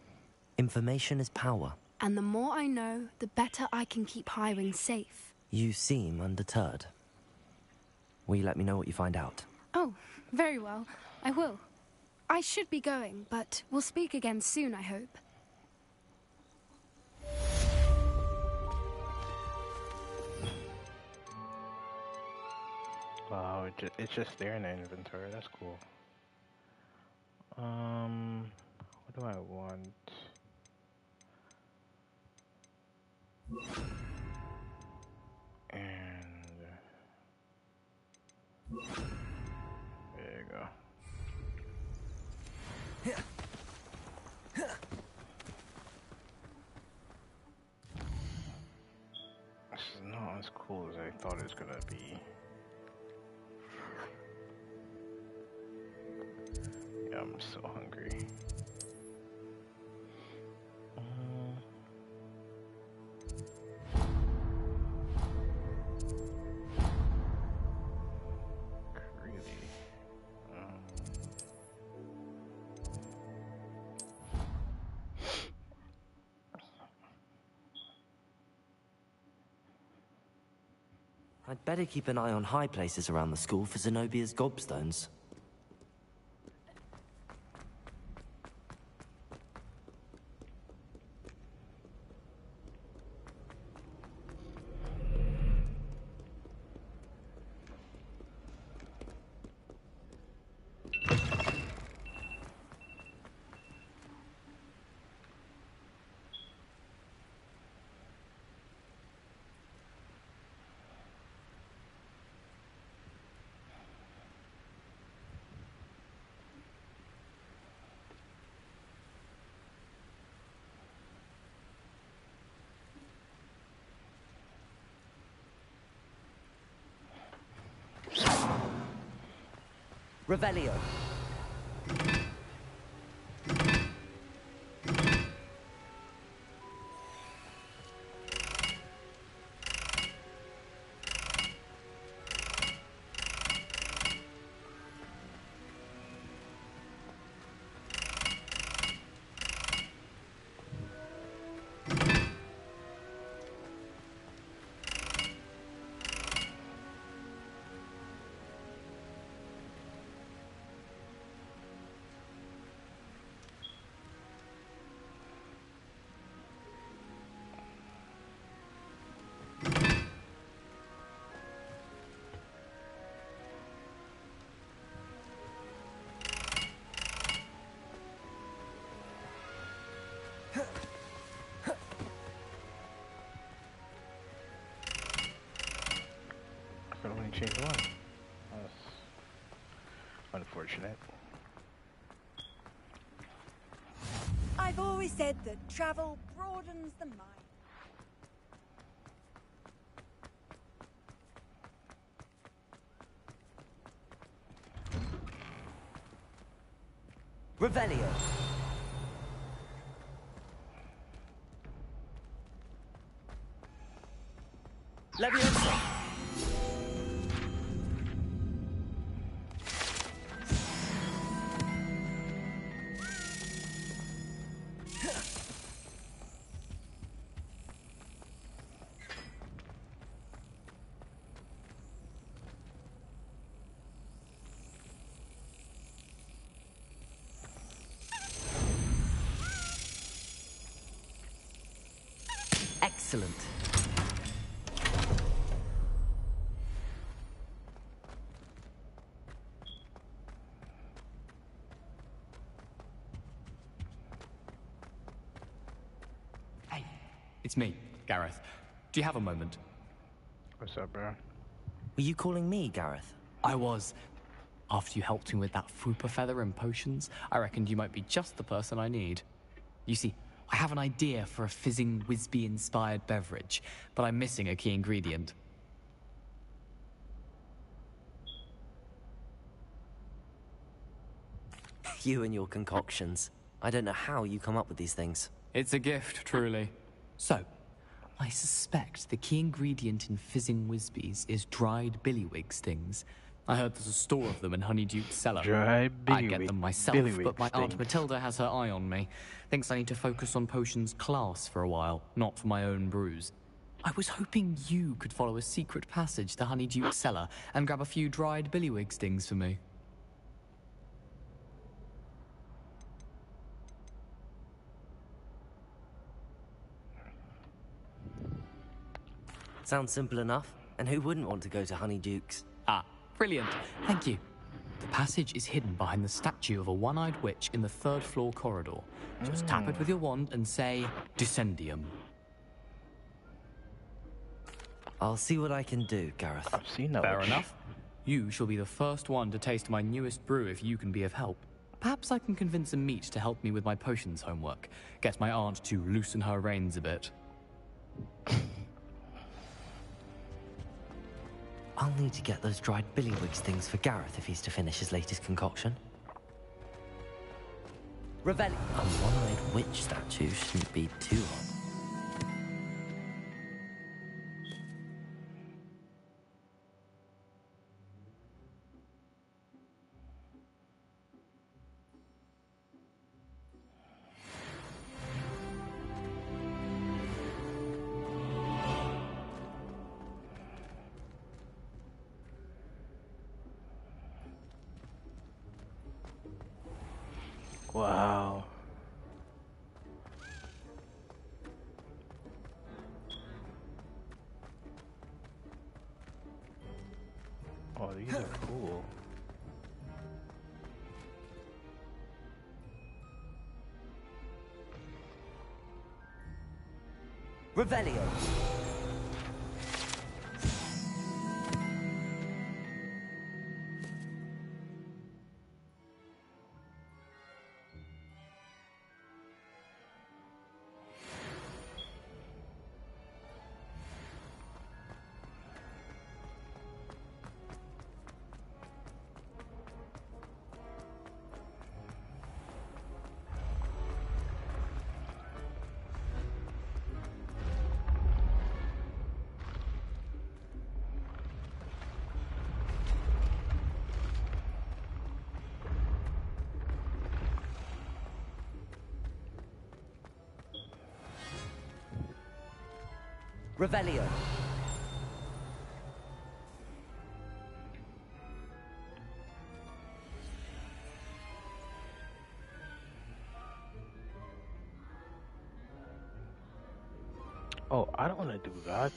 Information is power. And the more I know, the better I can keep Highwing safe. You seem undeterred. Will you let me know what you find out? Oh, very well. I will. I should be going, but we'll speak again soon, I hope. Wow, it's just there in the inventory. That's cool. What do I want? And there you go. This is not as cool as I thought it was gonna be. Yeah, I'm so hungry. I'd better keep an eye on high places around the school for Zenobia's gobstones. Revelio. I can only change one. That's unfortunate. I've always said that travel broadens the mind. Revelio. Leviosa. Excellent. Hey, it's me, Gareth. Do you have a moment? What's up, bro? Were you calling me, Gareth? I was. After you helped me with that Fupa feather and potions, I reckoned you might be just the person I need. You see, I have an idea for a fizzing Wisby-inspired beverage, but I'm missing a key ingredient. You and your concoctions. I don't know how you come up with these things. It's a gift, truly. So, I suspect the key ingredient in fizzing Wisbies is dried billywig stings. I heard there's a store of them in Honeyduke's cellar. Dried I'd get them myself, billywig but my Aunt stings. Matilda has her eye on me. Thinks I need to focus on potions class for a while, not for my own brews. I was hoping you could follow a secret passage to Honeyduke's cellar and grab a few dried billywig stings for me. Sounds simple enough. And who wouldn't want to go to Honeyduke's? Ah, brilliant. Thank you. The passage is hidden behind the statue of a one-eyed witch in the third-floor corridor. Just tap it with your wand and say, Descendium. I'll see what I can do, Gareth. I've seen that Fair witch. enough. You shall be the first one to taste my newest brew if you can be of help. Perhaps I can convince a meat to help me with my potions homework. Get my aunt to loosen her reins a bit. I'll need to get those dried billywig things for Gareth if he's to finish his latest concoction. Revelli. A one-eyed witch statue shouldn't be too hot. Wow. Oh, these are cool. Revelio. Revelio. Oh, I don't want to do that.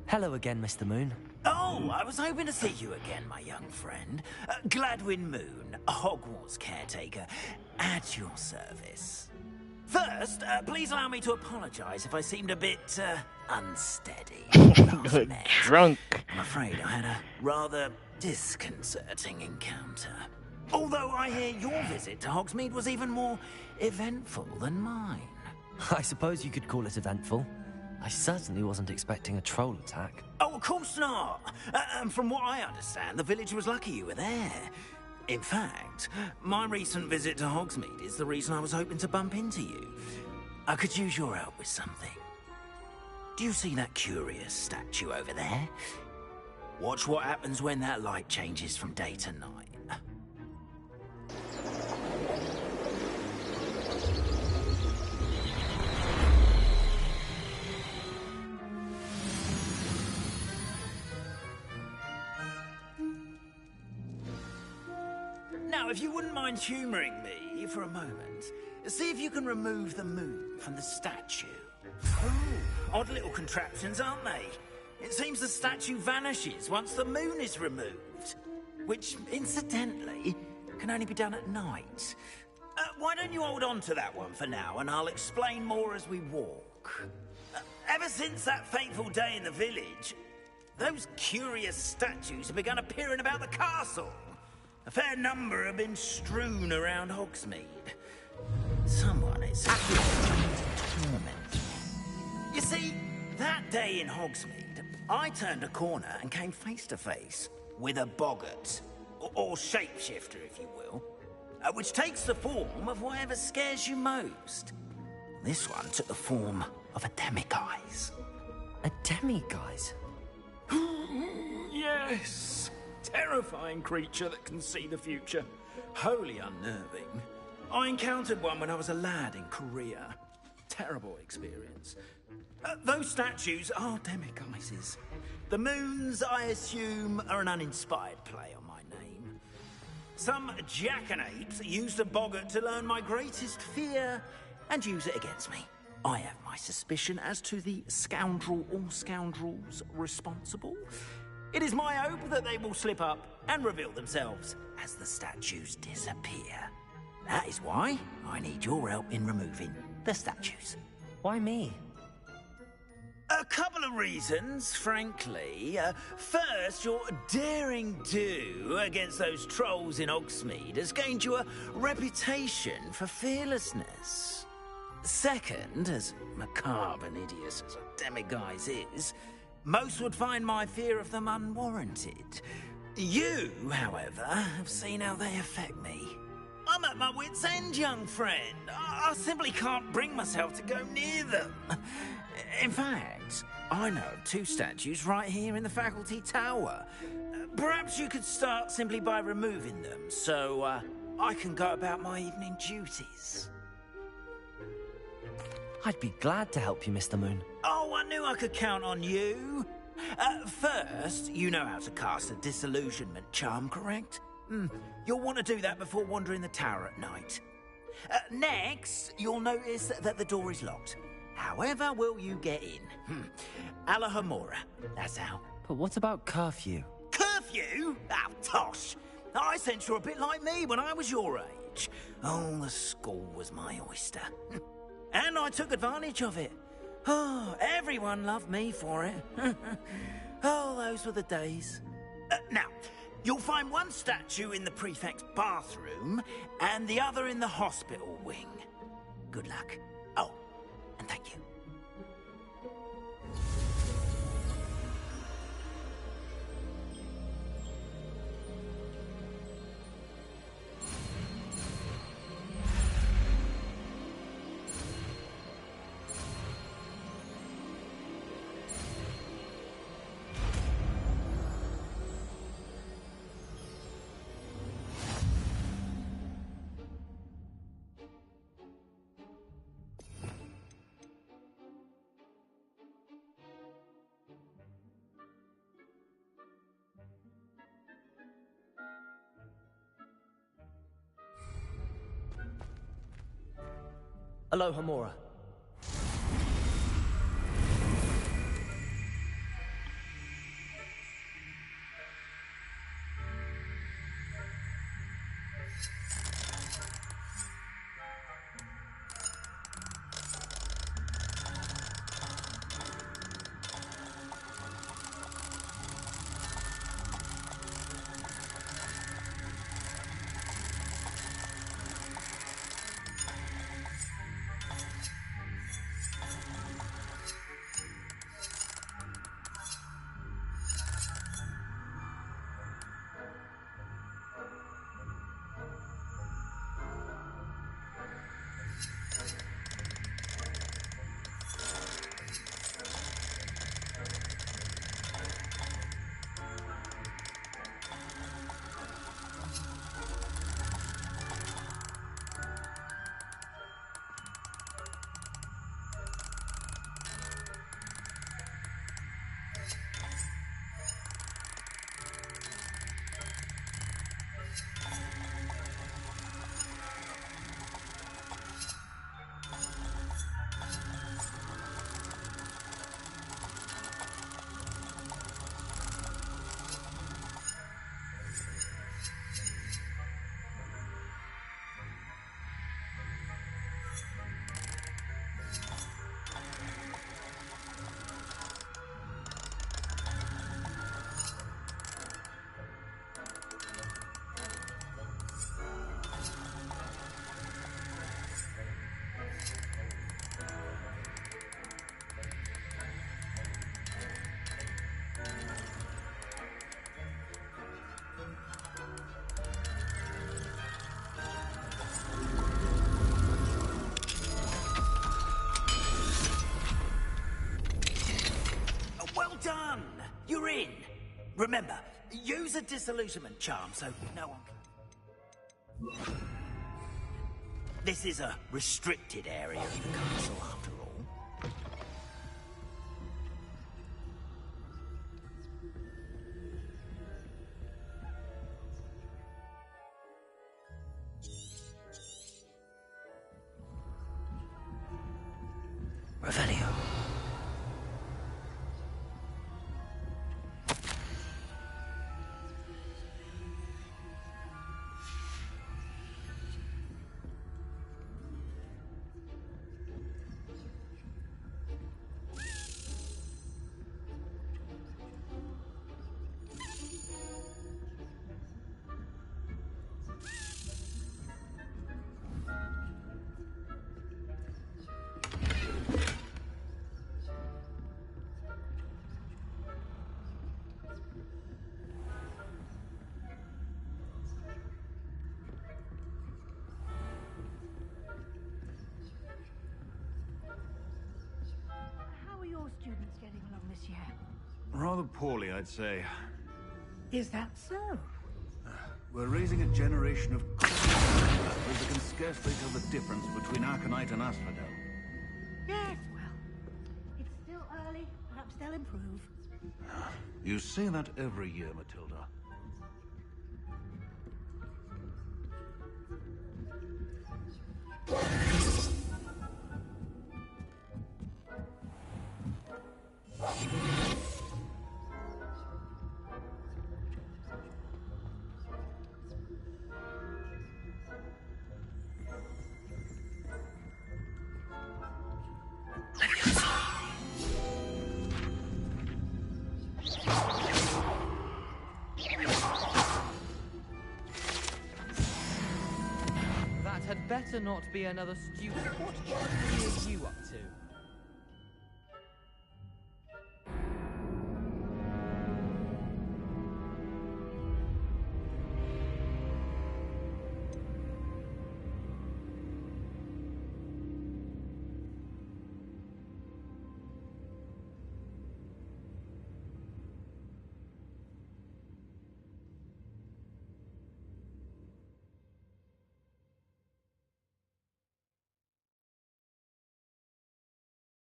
Hello again, Mr. Moon. Oh, I was hoping to see you again, my young friend. Gladwin Moon, Hogwarts caretaker, at your service. First, please allow me to apologise if I seemed a bit, unsteady. Drunk. I'm afraid I had a rather disconcerting encounter. Although I hear your visit to Hogsmeade was even more eventful than mine. I suppose you could call it eventful. I certainly wasn't expecting a troll attack. Oh, of course not. And from what I understand, the village was lucky you were there. In fact, my recent visit to Hogsmeade is the reason I was hoping to bump into you. I could use your help with something. Do you see that curious statue over there? Watch what happens when that light changes from day to night. Now, if you wouldn't mind humouring me for a moment, see if you can remove the moon from the statue. Oh, odd little contraptions, aren't they? It seems the statue vanishes once the moon is removed. Which, incidentally, can only be done at night. Why don't you hold on to that one for now, and I'll explain more as we walk. Ever since that fateful day in the village, those curious statues have begun appearing about the castle. A fair number have been strewn around Hogsmeade. Someone is actively trying to torment me. You see, that day in Hogsmeade, I turned a corner and came face to face with a boggart, or shapeshifter, if you will, which takes the form of whatever scares you most. This one took the form of a demiguise. A demiguise? Yes. Terrifying creature that can see the future. Wholly unnerving. I encountered one when I was a lad in Korea. Terrible experience. Those statues are demiguises. The moons, I assume, are an uninspired play on my name. Some jackanapes used a boggart to learn my greatest fear and use it against me. I have my suspicion as to the scoundrel or scoundrels responsible. It is my hope that they will slip up and reveal themselves as the statues disappear. That is why I need your help in removing the statues. Why me? A couple of reasons, frankly. First, your daring do against those trolls in Hogsmeade has gained you a reputation for fearlessness. Second, as macabre and hideous as a demiguise is, most would find my fear of them unwarranted. You, however, have seen how they affect me. I'm at my wit's end, young friend. I simply can't bring myself to go near them. In fact, I know of two statues right here in the faculty tower. Perhaps you could start simply by removing them, so I can go about my evening duties. I'd be glad to help you, Mr. Moon. Oh, I knew I could count on you. First, you know how to cast a disillusionment charm, correct? You'll want to do that before wandering the tower at night. Next, you'll notice that the door is locked. However will you get in? Alahomora, that's how. But what about curfew? Curfew? Oh, tosh. I sense you're a bit like me when I was your age. Oh, the school was my oyster. And I took advantage of it. Oh, everyone loved me for it. Oh, those were the days. Now, you'll find one statue in the prefect's bathroom and the other in the hospital wing. Good luck. Oh, and thank you. Aloha, Mora. Well done! You're in. Remember, use a disillusionment charm so no one can... This is a restricted area of the castle, after all. Revelio. How are your students getting along this year? Rather poorly, I'd say. Is that so? We're raising a generation of crackers that can scarcely tell the difference between Aconite and Asphodel. Yes, well, it's still early. Perhaps they'll improve. You say that every year, Matilda. That had better not be another student. What are you up to?